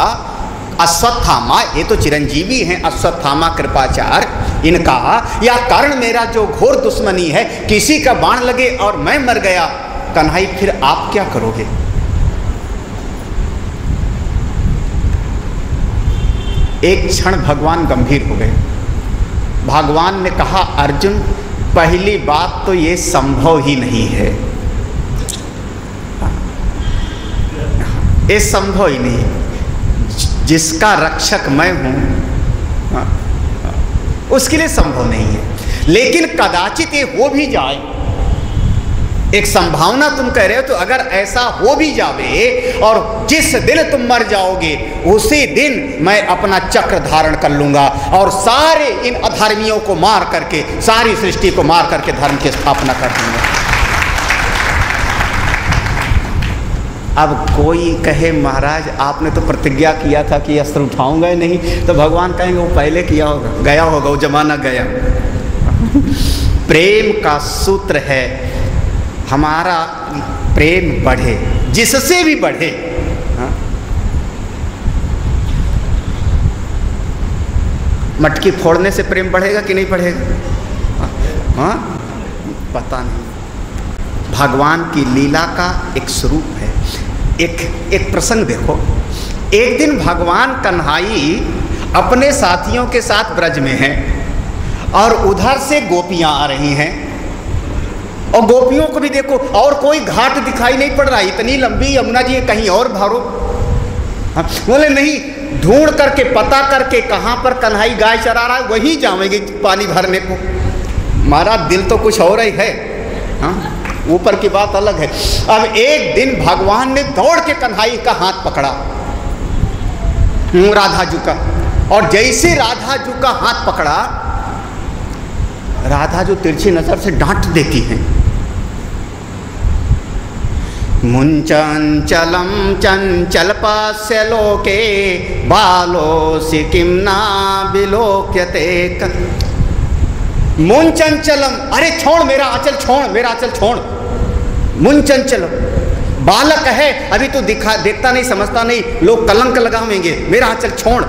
अश्वत्थामा, ये तो चिरंजीवी हैं, अश्वत्थामा कृपाचार्य इनका, या कर्ण मेरा जो घोर दुश्मनी है, किसी का बाण लगे और मैं मर गया, कन्हई फिर आप क्या करोगे? एक क्षण भगवान गंभीर हो गए। भगवान ने कहा, अर्जुन पहली बात तो ये संभव ही नहीं है, ये संभव ही नहीं। जिसका रक्षक मैं हूं उसके लिए संभव नहीं है। लेकिन कदाचित ये हो भी जाए, एक संभावना तुम कह रहे हो, तो अगर ऐसा हो भी जावे और जिस दिन तुम मर जाओगे उसी दिन मैं अपना चक्र धारण कर लूंगा और सारे इन अधर्मियों को मार करके, सारी सृष्टि को मार करके धर्म की स्थापना कर दूंगा। अब कोई कहे महाराज आपने तो प्रतिज्ञा किया था कि अस्त्र उठाऊंगा ही नहीं, तो भगवान कहेंगे वो पहले किया होगा, गया होगा, वो जमाना गया। प्रेम का सूत्र है, हमारा प्रेम बढ़े, जिससे भी बढ़े। हाँ? मटकी फोड़ने से प्रेम बढ़ेगा कि नहीं बढ़ेगा? हाँ? पता नहीं। भगवान की लीला का एक स्वरूप है। एक प्रसंग देखो, एक दिन भगवान कन्हई अपने साथियों के साथ ब्रज में हैं और उधर से गोपियां आ रही हैं, और गोपियों को भी देखो, और कोई घाट दिखाई नहीं पड़ रहा, इतनी लंबी यमुना जी कहीं और भरो। बोले नहीं, ढूंढ करके पता करके कहाँ पर कन्हई गाय चरा रहा है वहीं जाएंगे पानी भरने को। हमारा दिल तो कुछ और ही है, हाँ? ऊपर की बात अलग है। अब एक दिन भगवान ने दौड़ के कन्हई का हाथ पकड़ा, राधा जी का, और जैसे राधा जी का हाथ पकड़ा, राधा जो तिरछी नजर से डांट देती हैं, मुंचंचलम चंचल पास्य लोके बालोसि किम ना विलोक्यते। मुंचंचलम, अरे छोड़ मेरा आंचल, छोड़ मेरा आंचल छोड़। मुंचंचलम, बालक है अभी तो देखता नहीं समझता नहीं, लोग कलंक लगावेंगे, मेरा आंचल छोड़।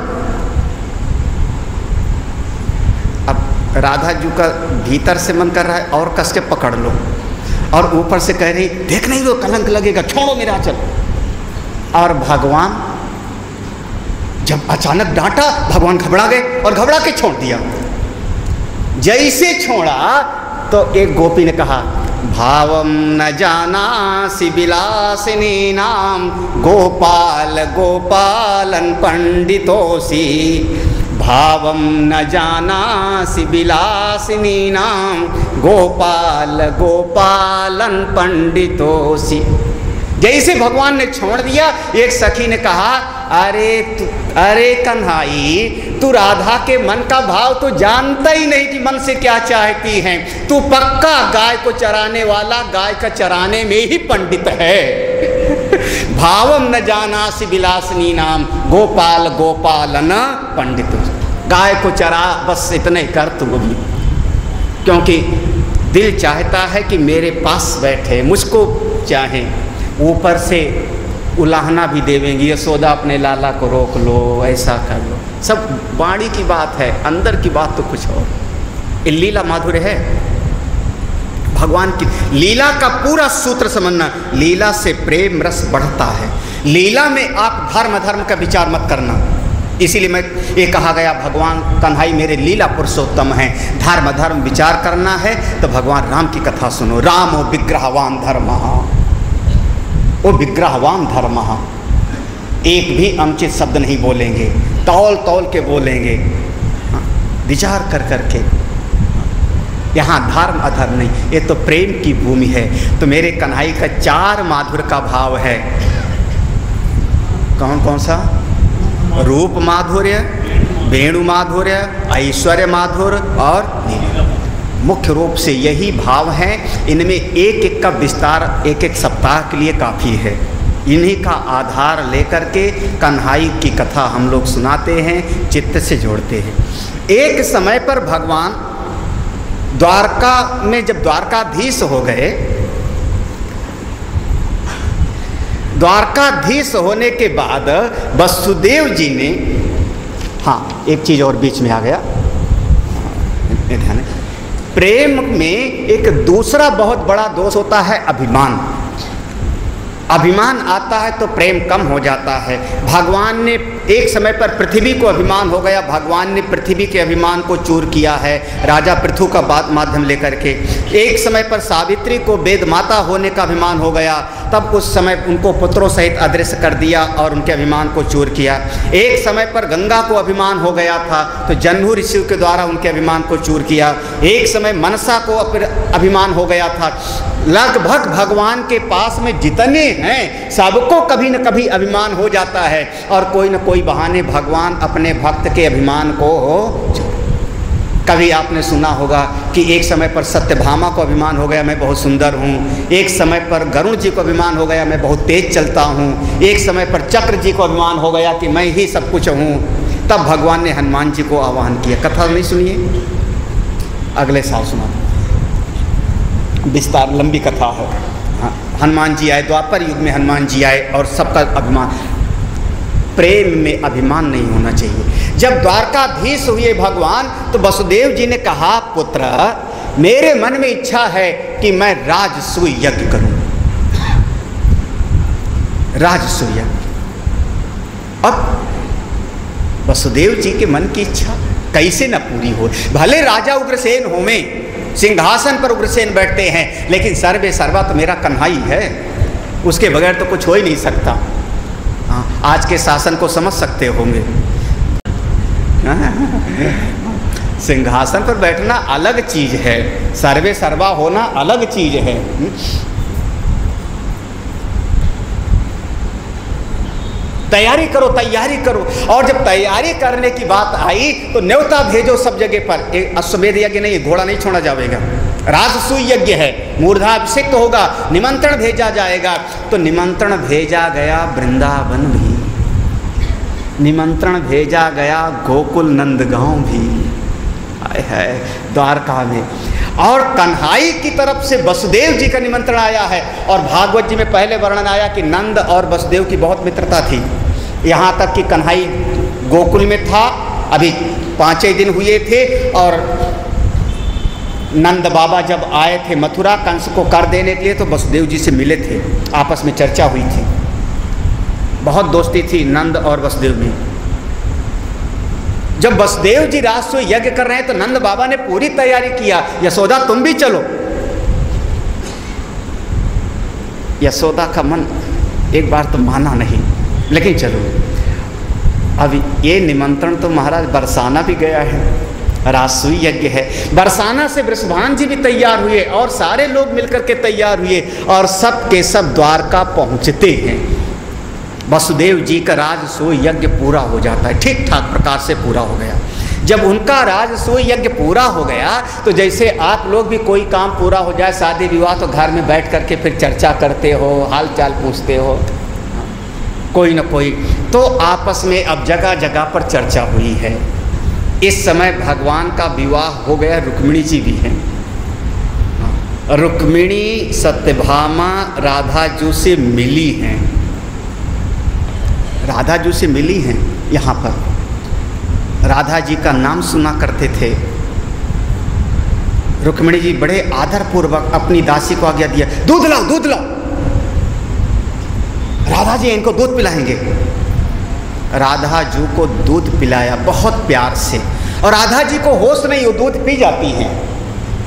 अब राधा जी का भीतर से मन कर रहा है और कस के पकड़ लो, और ऊपर से कह रही देख नहीं वो कलंक लगेगा, छोड़ो मेरा आंचल। और भगवान जब अचानक डांटा, भगवान घबरा गए और घबरा के छोड़ दिया। जैसे छोड़ा तो एक गोपी ने कहा, भावम न जानासि विलासिनी नाम गोपाल गोपालन पंडितोसी। भावम न जानासि विलासिनी नाम गोपाल गोपालन पंडितोसी। जैसे भगवान ने छोड़ दिया, एक सखी ने कहा, अरे कन्हाई, तू राधा के मन का भाव तो जानता ही नहीं कि मन से क्या चाहती हैं। तू पक्का गाय को चराने वाला, गाय का चराने में ही पंडित है। भावम न जानासि विलासिनी नाम गोपाल गोपालन पंडित। गाय को चरा, बस इतने कर तू भी, क्योंकि दिल चाहता है कि मेरे पास बैठे, मुझको चाहे। ऊपर से उलाहना भी देवेंगी, यशोदा अपने लाला को रोक लो, ऐसा कर लो, सब वाणी की बात है, अंदर की बात तो कुछ और। ये लीला माधुर्य है भगवान की। लीला का पूरा सूत्र समझना, लीला से प्रेम रस बढ़ता है। लीला में आप धर्म धर्म का विचार मत करना। इसीलिए मैं ये कहा गया, भगवान कन्हई मेरे लीला पुरुषोत्तम हैं। धर्म धर्म विचार करना है तो भगवान राम की कथा सुनो। रामो विग्रहवान धर्म, वो विग्रहवान धर्म, एक भी अनुचित शब्द नहीं बोलेंगे, तौल तौल के बोलेंगे, विचार कर करके। यहाँ धर्म अधर्म नहीं, ये तो प्रेम की भूमि है। तो मेरे कन्हई का 4 माधुर्य का भाव है। कौन कौन सा? रूप माधुर्य, वेणु माधुर्य, ऐश्वर्य माधुर्य और नीला। मुख्य रूप से यही भाव हैं। इनमें एक एक का विस्तार एक एक सप्ताह के लिए काफ़ी है। इन्हीं का आधार लेकर के कन्हई की कथा हम लोग सुनाते हैं, चित्त से जोड़ते हैं। एक समय पर भगवान द्वारका में जब द्वारकाधीश हो गए, द्वारकाधीश होने के बाद वसुदेव जी ने, हाँ एक चीज़ और बीच में आ गया, ध्यान। प्रेम में एक दूसरा बहुत बड़ा दोष होता है अभिमान। अभिमान आता है तो प्रेम कम हो जाता है। भगवान ने एक समय पर पृथ्वी को अभिमान हो गया, भगवान ने पृथ्वी के अभिमान को चूर किया है राजा पृथु का माध्यम लेकर के। एक समय पर सावित्री को वेद माता होने का अभिमान हो गया, तब उस समय उनको पुत्रों सहित अदृश्य कर दिया और उनके अभिमान को चूर किया। एक समय पर गंगा को अभिमान हो गया था तो जन्हू ऋषि के द्वारा उनके अभिमान को चूर किया। एक समय मनसा को अभिमान हो गया था। लगभग भगवान के पास में जितने हैं सबको कभी न कभी अभिमान हो जाता है, और कोई न कोई बहाने भगवान अपने भक्त के अभिमान को कभी आपने सुना होगा कि एक समय पर सत्यभामा को अभिमान हो गया मैं बहुत सुंदर हूँ, एक समय पर गरुण जी को अभिमान हो गया मैं बहुत तेज चलता हूँ, एक समय पर चक्र जी को अभिमान हो गया कि मैं ही सब कुछ हूँ। तब भगवान ने हनुमान जी को आह्वान किया। कथा नहीं सुनिए, अगले साल सुना, विस्तार लंबी कथा है। हाँ, हनुमान जी आए, द्वापर युग में हनुमान जी आए और सबका अभिमान। प्रेम में अभिमान नहीं होना चाहिए। जब द्वारकाधीश हुए भगवान तो वसुदेव जी ने कहा, पुत्र मेरे मन में इच्छा है कि मैं राजसूय यज्ञ करूं। राजसूय यज्ञ। अब वसुदेव जी के मन की इच्छा कैसे न पूरी हो। भले राजा उग्रसेन हो, में सिंहासन पर उग्रसेन बैठते हैं, लेकिन सर्वे सर्वा तो मेरा कन्हई है, उसके बगैर तो कुछ हो ही नहीं सकता। हाँ, आज के शासन को समझ सकते होंगे। सिंहासन पर बैठना अलग चीज है, सर्वे सर्वा होना अलग चीज है। तैयारी करो, तैयारी करो। और जब तैयारी करने की बात आई तो न्योता भेजो सब जगह पर। एक अश्वमेध यज्ञ नहीं, घोड़ा नहीं छोड़ा जाएगा, राजसूय यज्ञ है, मूर्धाभिषेक तो होगा, निमंत्रण भेजा जाएगा। तो निमंत्रण भेजा गया वृंदावन भी, निमंत्रण भेजा गया गोकुल नंदगांव भी, है द्वारका में। और कन्हाई की तरफ से वसुदेव जी का निमंत्रण आया है। और भागवत जी में पहले वर्णन आया कि नंद और वसुदेव की बहुत मित्रता थी, यहाँ तक कि कन्हाई गोकुल में था, अभी 5 दिन हुए थे। और नंद बाबा जब आए थे मथुरा कंस को कर देने के लिए तो वसुदेव जी से मिले थे, आपस में चर्चा हुई थी, बहुत दोस्ती थी नंद और वसुदेव में। जब वसुदेव जी राजसूय यज्ञ कर रहे हैं तो नंद बाबा ने पूरी तैयारी किया, यशोदा तुम भी चलो। यशोदा का मन एक बार तो माना नहीं, लेकिन चलो। अब ये निमंत्रण तो महाराज बरसाना भी गया है, राजसूय यज्ञ है, बरसाना से वृषभान जी भी तैयार हुए और सारे लोग मिलकर के तैयार हुए और सब के सब द्वारका पहुंचते हैं। वसुदेव जी का राजसूय यज्ञ पूरा हो जाता है, ठीक ठाक प्रकार से पूरा हो गया। जब उनका राजसूय यज्ञ पूरा हो गया तो जैसे आप लोग भी कोई काम पूरा हो जाए, शादी विवाह, तो घर में बैठ करके फिर चर्चा करते हो, हाल चाल पूछते हो, कोई न कोई। तो आपस में अब जगह जगह पर चर्चा हुई है। इस समय भगवान का विवाह हो गया, रुक्मिणी जी भी हैं। रुक्मिणी सत्यभामा राधा जी से मिली हैं, राधा जी से मिली हैं। यहाँ पर राधा जी का नाम सुना करते थे। रुक्मिणी जी बड़े आदरपूर्वक अपनी दासी को आज्ञा दिया, दूध लाओ, दूध लाओ। राधा जी इनको दूध पिलाएंगे। राधा जी को दूध पिलाया बहुत प्यार से, और राधा जी को होश नहीं, वो दूध पी जाती हैं।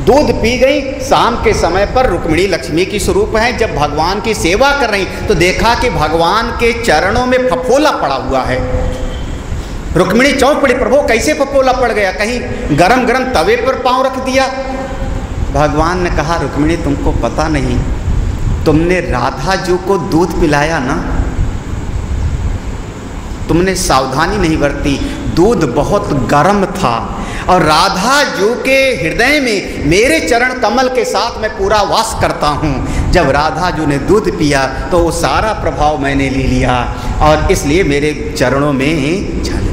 दूध पी गई। शाम के समय पर रुक्मिणी लक्ष्मी की स्वरूप है, जब भगवान की सेवा कर रही तो देखा कि भगवान के चरणों में फफोला पड़ा हुआ है। रुक्मिणी चौंक पड़ी, प्रभु कैसे फफोला पड़ गया, कहीं गरम गरम तवे पर पांव रख दिया। भगवान ने कहा, रुक्मिणी तुमको पता नहीं, तुमने राधा जी को दूध पिलाया ना, तुमने सावधानी नहीं बरती, दूध बहुत गर्म था और राधा जी के हृदय में मेरे चरण कमल के साथ मैं पूरा वास करता हूँ। जब राधा जी ने दूध पिया तो वो सारा प्रभाव मैंने ले लिया और इसलिए मेरे चरणों में चले।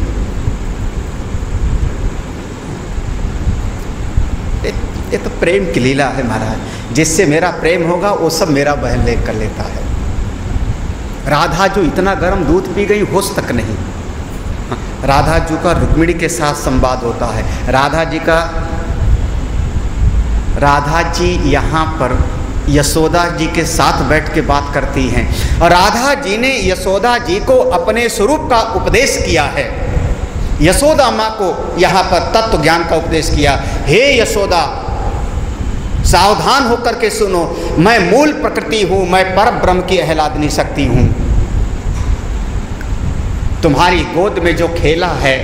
ये तो प्रेम की लीला है महाराज, जिससे मेरा प्रेम होगा वो सब मेरा बहन ले कर लेता है। राधा जी इतना गर्म दूध पी गई, होश तक नहीं। राधा जी का रुक्मिणी के साथ संवाद होता है। राधा जी यहाँ पर यशोदा जी के साथ बैठ के बात करती हैं और राधा जी ने यशोदा जी को अपने स्वरूप का उपदेश किया है। यशोदा माँ को यहाँ पर तत्व ज्ञान का उपदेश किया। हे यशोदा, सावधान होकर के सुनो, मैं मूल प्रकृति हूँ, मैं पर ब्रह्म की आह्लादनी शक्ति हूँ। तुम्हारी गोद में जो खेला है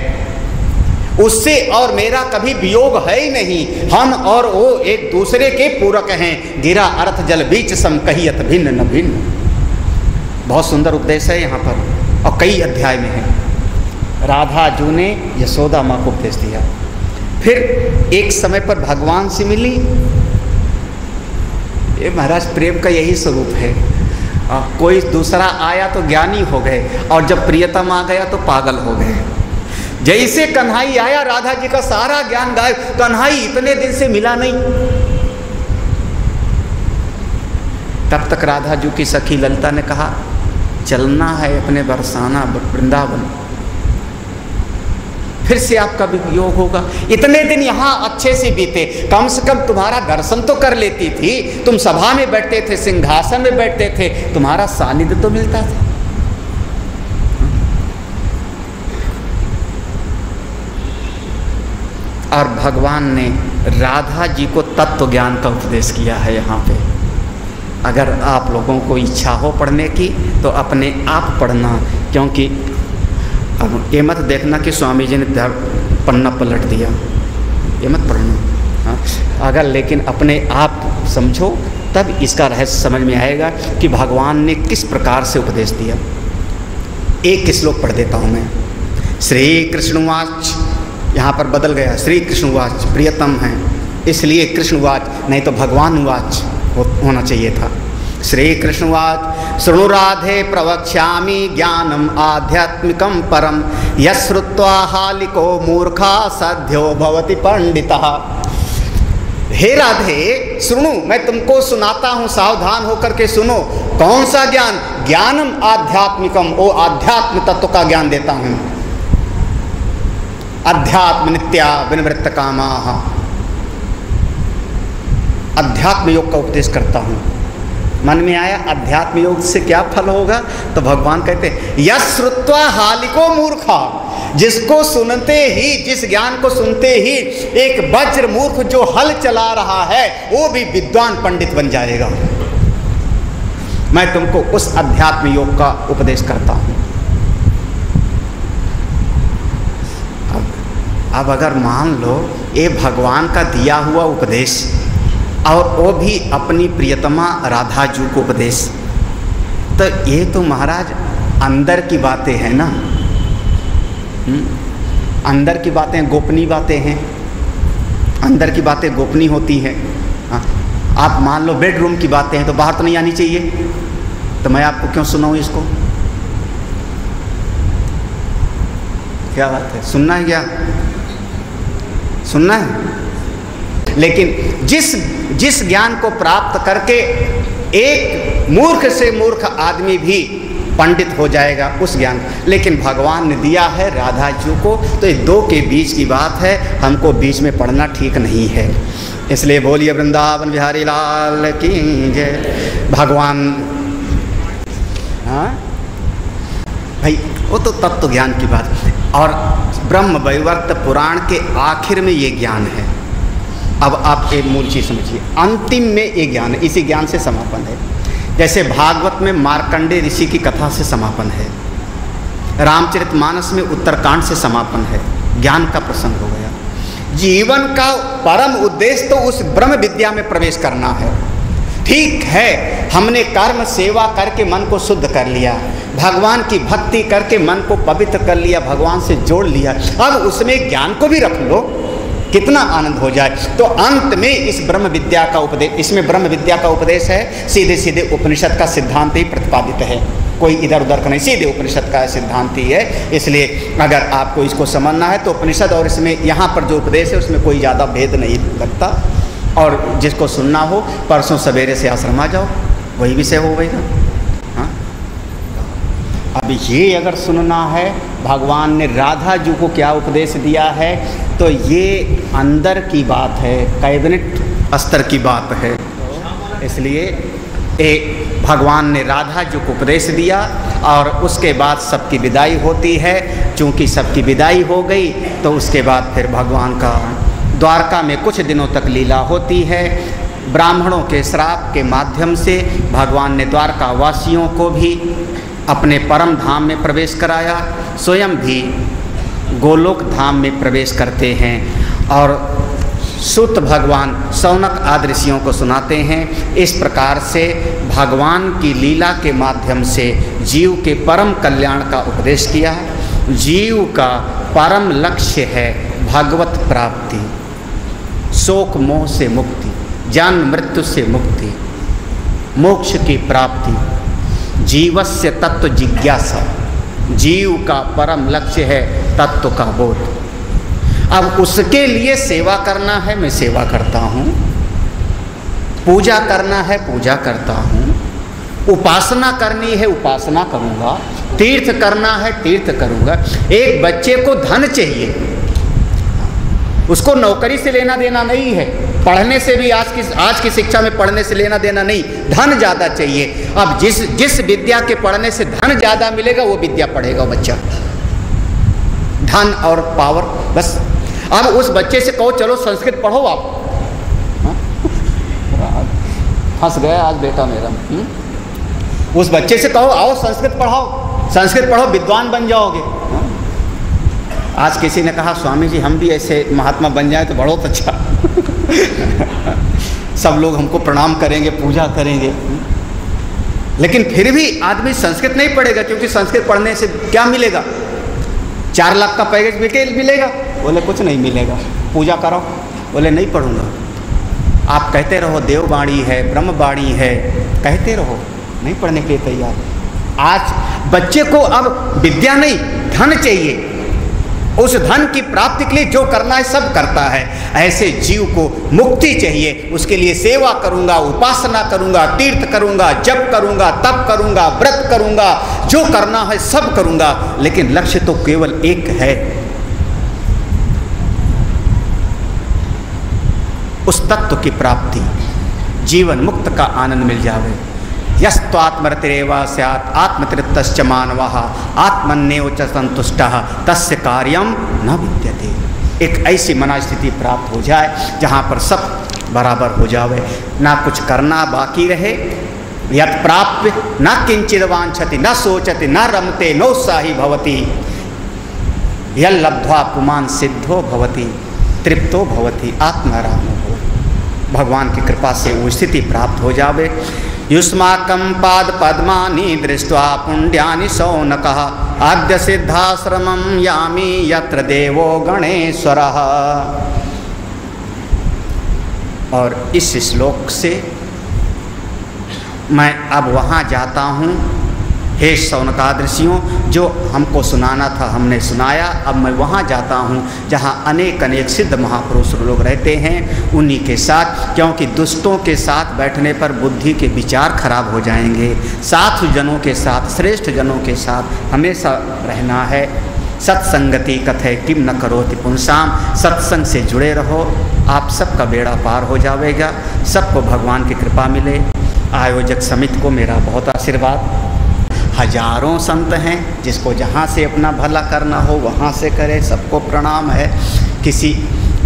उससे और मेरा कभी वियोग है ही नहीं। हम और वो एक दूसरे के पूरक हैं। गिरा अर्थ जल बीच सम कहियत भिन्न न भिन्न। बहुत सुंदर उपदेश है यहाँ पर और कई अध्याय में है। राधा जी ने यशोदा माँ को उपदेश दिया। फिर एक समय पर भगवान से मिली। ये महाराज प्रेम का यही स्वरूप है। कोई दूसरा आया तो ज्ञानी हो गए और जब प्रियतम आ गया तो पागल हो गए। जैसे कन्हाई आया, राधा जी का सारा ज्ञान गायब। कन्हाई इतने दिन से मिला नहीं। तब तक राधा जी की सखी ललिता ने कहा, चलना है अपने बरसाना वृंदावन, फिर से आपका वियोग होगा। इतने दिन यहाँ अच्छे से बीते, कम से कम तुम्हारा दर्शन तो कर लेती थी। तुम सभा में बैठते थे, सिंहासन में बैठते थे, तुम्हारा सानिध्य तो मिलता था। और भगवान ने राधा जी को तत्व ज्ञान का उपदेश किया है यहाँ पे। अगर आप लोगों को इच्छा हो पढ़ने की तो अपने आप पढ़ना, क्योंकि अब ये मत देखना कि स्वामी जी ने पन्ना पलट दिया, ये मत पढ़ना। हाँ, अगर लेकिन अपने आप समझो तब इसका रहस्य समझ में आएगा कि भगवान ने किस प्रकार से उपदेश दिया। एक श्लोक पढ़ देता हूँ मैं। श्री कृष्णवाच, यहाँ पर बदल गया, श्री कृष्णवाच प्रियतम है, इसलिए कृष्णवाच, नहीं तो भगवानवाच होना चाहिए था। श्री कृष्णवाच शृणु राधे प्रवक्ष्यामि ज्ञानम आध्यात्मिकम परम यश्रुत्वा हालिको मूर्खा सद्यो भवति पंडितः। हे राधे सुनो, मैं तुमको सुनाता हूँ, सावधान होकर के सुनो। कौन सा ज्ञान? ज्ञानम आध्यात्मिकम, ओ आध्यात्म तत्व का ज्ञान देता हूँ। अध्यात्म नित्या विनिवृत्त कामाः, अध्यात्म योग का उपदेश करता हूँ। मन में आया अध्यात्म योग से क्या फल होगा? तो भगवान कहते हैं यस् श्रुत्वा हालिको मूर्खा, जिसको सुनते ही, जिस ज्ञान को सुनते ही एक वज्र मूर्ख जो हल चला रहा है वो भी विद्वान पंडित बन जाएगा। मैं तुमको उस अध्यात्म योग का उपदेश करता हूं। अब अगर मान लो ये भगवान का दिया हुआ उपदेश और वो भी अपनी प्रियतमा राधा जी को उपदेश, तो ये तो महाराज अंदर की बातें हैं ना, अंदर की बातें गोपनीय बातें हैं, अंदर की बातें गोपनीय होती हैं। आप मान लो बेडरूम की बातें हैं तो बाहर तो नहीं आनी चाहिए, तो मैं आपको क्यों सुनाऊं इसको? क्या बात है, सुनना है क्या? सुनना है। लेकिन जिस ज्ञान को प्राप्त करके एक मूर्ख से मूर्ख आदमी भी पंडित हो जाएगा, उस ज्ञान, लेकिन भगवान ने दिया है राधा जी को, तो ये दो के बीच की बात है, हमको बीच में पढ़ना ठीक नहीं है। इसलिए बोलिए वृंदावन बिहारी लाल की जय। भगवान, हाँ भाई वो तो तत्व ज्ञान की बात है, और ब्रह्म वैवर्त पुराण के आखिर में ये ज्ञान है। अब आप एक मूल चीज़ समझिए, अंतिम में ये ज्ञान है, इसी ज्ञान से समापन है। जैसे भागवत में मार्कंडेय ऋषि की कथा से समापन है, रामचरितमानस में उत्तरकांड से समापन है, ज्ञान का प्रसंग हो गया। जीवन का परम उद्देश्य तो उस ब्रह्म विद्या में प्रवेश करना है। ठीक है, हमने कर्म सेवा करके मन को शुद्ध कर लिया, भगवान की भक्ति करके मन को पवित्र कर लिया, भगवान से जोड़ लिया, अब उसमें ज्ञान को भी रख लो, कितना आनंद हो जाए। तो अंत में इस ब्रह्म विद्या का उपदेश, इसमें ब्रह्म विद्या का उपदेश है, सीधे सीधे उपनिषद का सिद्धांत ही प्रतिपादित है, कोई इधर उधर का नहीं, सीधे उपनिषद का सिद्धांत ही है। इसलिए अगर आपको इसको समझना है तो उपनिषद और इसमें यहाँ पर जो उपदेश है उसमें कोई ज़्यादा भेद नहीं लगता। और जिसको सुनना हो परसों सवेरे से आश्रम आ जाओ, वही विषय होगा। हाँ, अब ये अगर सुनना है भगवान ने राधा जी को क्या उपदेश दिया है, तो ये अंदर की बात है, कैबिनेट स्तर की बात है। इसलिए एक भगवान ने राधा जी को उपदेश दिया और उसके बाद सबकी विदाई होती है। चूँकि सबकी विदाई हो गई तो उसके बाद फिर भगवान का द्वारका में कुछ दिनों तक लीला होती है। ब्राह्मणों के श्राप के माध्यम से भगवान ने द्वारका वासियों को भी अपने परम धाम में प्रवेश कराया, स्वयं भी गोलोक धाम में प्रवेश करते हैं। और सूत भगवान शौनक आदि ऋषियों को सुनाते हैं। इस प्रकार से भगवान की लीला के माध्यम से जीव के परम कल्याण का उपदेश किया। जीव का परम लक्ष्य है भगवत प्राप्ति, शोक मोह से मुक्ति, जन्म मृत्यु से मुक्ति, मोक्ष की प्राप्ति। जीवस्य तत्व जिज्ञासा, जीव का परम लक्ष्य है तत्व का बोध। अब उसके लिए सेवा करना है, मैं सेवा करता हूँ, पूजा करना है, पूजा करता हूँ, उपासना करनी है, उपासना करूँगा, तीर्थ करना है, तीर्थ करूँगा। एक बच्चे को धन चाहिए, उसको नौकरी से लेना देना नहीं है, पढ़ने से भी आज की शिक्षा में पढ़ने से लेना देना नहीं, धन ज़्यादा चाहिए। अब जिस विद्या के पढ़ने से धन ज़्यादा मिलेगा वो विद्या पढ़ेगा वो बच्चा, धन और पावर बस। अब उस बच्चे से कहो चलो संस्कृत पढ़ो आप, फंस गया आज बेटा मेरा। उस बच्चे से कहो आओ संस्कृत पढ़ाओ, संस्कृत पढ़ो विद्वान बन जाओगे। आज किसी ने कहा स्वामी जी हम भी ऐसे महात्मा बन जाए तो बहुत अच्छा सब लोग हमको प्रणाम करेंगे, पूजा करेंगे। लेकिन फिर भी आदमी संस्कृत नहीं पढ़ेगा, क्योंकि संस्कृत पढ़ने से क्या मिलेगा? 4 लाख का पैकेज मिलेगा? बोले कुछ नहीं मिलेगा। पूजा करो? बोले नहीं पढ़ूंगा। आप कहते रहो देववाणी है, ब्रह्मवाणी है, कहते रहो, नहीं पढ़ने के लिए तैयार। आज बच्चे को अब विद्या नहीं, धन चाहिए। उस धन की प्राप्ति के लिए जो करना है सब करता है। ऐसे जीव को मुक्ति चाहिए, उसके लिए सेवा करूंगा, उपासना करूंगा, तीर्थ करूंगा, जप करूंगा, तप करूंगा, व्रत करूंगा, जो करना है सब करूंगा, लेकिन लक्ष्य तो केवल एक है, उस तत्व की प्राप्ति, जीवन मुक्त का आनंद मिल जावे। यस्त्वात्मरतिरेवा स्यात् आत्मतृप्तश्च मानवः आत्मन्येव च संतुष्टः तस्य कार्यम न विद्यते। एक ऐसी मनस्थिति प्राप्त हो जाए जहाँ पर सब बराबर हो जावे, ना कुछ करना बाकी रहे। यत् प्राप्य न किंचिद वांछति न सोचति न रमते नोत्साही भवति यल्लब्ध्वा पुमान् सिद्धो भवति तृप्तो भवति आत्मारामो भवति। भगवान की कृपा से वो स्थिति प्राप्त हो जावे। युष्माकं पाद पद्मानि दृष्ट्वा पुण्ड्यानि शौनकः आद्य सिद्धाश्रमं यामि यत्र देवो गणेश्वरः। और इस श्लोक से मैं अब वहाँ जाता हूँ। हे शौनकादृशियों, जो हमको सुनाना था हमने सुनाया। अब मैं वहाँ जाता हूँ जहाँ अनेक सिद्ध महापुरुष लोग रहते हैं, उन्हीं के साथ, क्योंकि दुष्टों के साथ बैठने पर बुद्धि के विचार खराब हो जाएंगे। साधु जनों के साथ, श्रेष्ठ जनों के साथ हमेशा रहना है। सत्संगति कथे किम न करोति पुंसाम, सत्संग से जुड़े रहो, आप सबका बेड़ा पार हो जाएगा, सबको भगवान की कृपा मिले। आयोजक समिति को मेरा बहुत आशीर्वाद। हजारों संत हैं, जिसको जहाँ से अपना भला करना हो वहाँ से करे, सबको प्रणाम है। किसी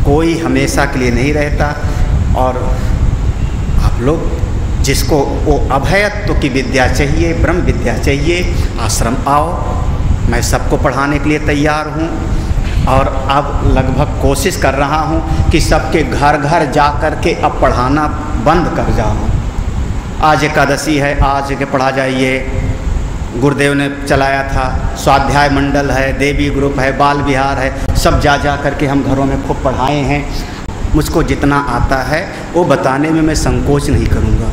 कोई हमेशा के लिए नहीं रहता। और आप लोग जिसको वो अभयत्व की विद्या चाहिए, ब्रह्म विद्या चाहिए, आश्रम आओ, मैं सबको पढ़ाने के लिए तैयार हूँ। और अब लगभग कोशिश कर रहा हूँ कि सबके घर घर जा कर के अब पढ़ाना बंद कर जाऊँ। आज एकादशी है, आज के पढ़ा जाइए। गुरुदेव ने चलाया था, स्वाध्याय मंडल है, देवी ग्रुप है, बाल विहार है, सब जा जा करके हम घरों में खूब पढ़ाए हैं। मुझको जितना आता है वो बताने में मैं संकोच नहीं करूँगा,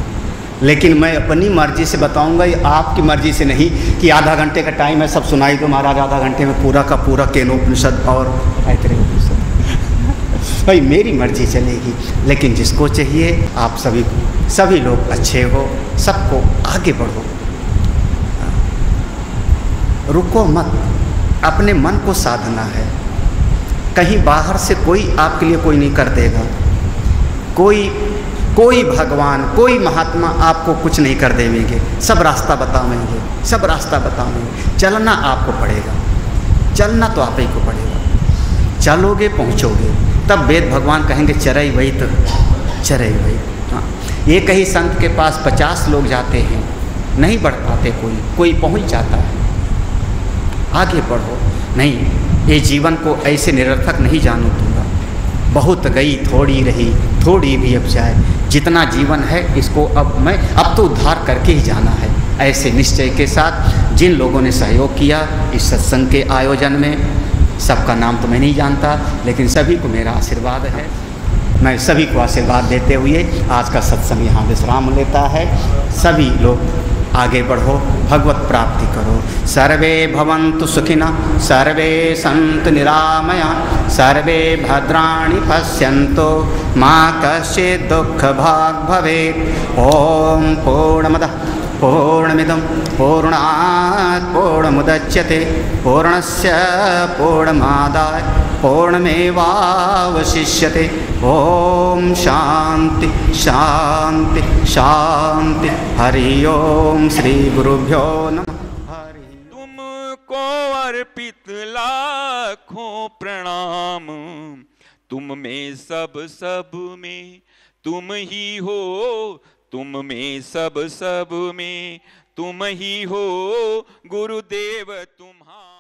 लेकिन मैं अपनी मर्जी से बताऊँगा, आपकी मर्जी से नहीं कि आधा घंटे का टाइम है, सब सुनाई दो महाराज, आधा घंटे में पूरा का पूरा केनोपनिषद और ऐतरेय उपनिषद। भाई मेरी मर्जी चलेगी, लेकिन जिसको चाहिए आप सभी लोग अच्छे हो, सबको आगे बढ़ो, रुको मत, अपने मन को साधना है। कहीं बाहर से कोई आपके लिए कोई नहीं कर देगा, कोई भगवान, कोई महात्मा आपको कुछ नहीं कर देंगे, सब रास्ता बताएंगे, सब रास्ता बताएंगे। चलना आपको पड़ेगा, चलना तो आप ही को पड़ेगा। चलोगे पहुँचोगे, तब वेद भगवान कहेंगे चरई वही तो चरई वही। हाँ, एक ही संत के पास 50 लोग जाते हैं, नहीं बढ़ पाते, कोई पहुँच जाता है। आगे बढ़ो, नहीं ये जीवन को ऐसे निरर्थक नहीं जाने दूंगा। बहुत गई थोड़ी रही, थोड़ी भी अब जाए, जितना जीवन है इसको अब तो उद्धार करके ही जाना है। ऐसे निश्चय के साथ जिन लोगों ने सहयोग किया इस सत्संग के आयोजन में, सबका नाम तो मैं नहीं जानता, लेकिन सभी को मेरा आशीर्वाद है। मैं सभी को आशीर्वाद देते हुए आज का सत्संग यहाँ विश्राम लेता है। सभी लोग आगे बढ़ो, भगवत प्राप्ति करो। सर्वे भवन्तु सुखिनः, सर्वे सन्तु निरामयाः, सर्वे भद्राणि पश्यन्तु, मा कश्चित् दुःखभाग् भवेत्। ॐ पूर्णमदः पूर्णमिदं पूर्णात् पूर्णमुदच्यते पूर्णस्य पूर्णमादाय पूर्णमेवावशिष्यते। ओम शांति शांति शांति। हरि ओम श्री गुरुभ्यो नमः। तुमको अर्पित लाखों प्रणाम, तुम में सब में तुम ही हो, तुम में सब में तुम ही हो, गुरुदेव तुम्हारा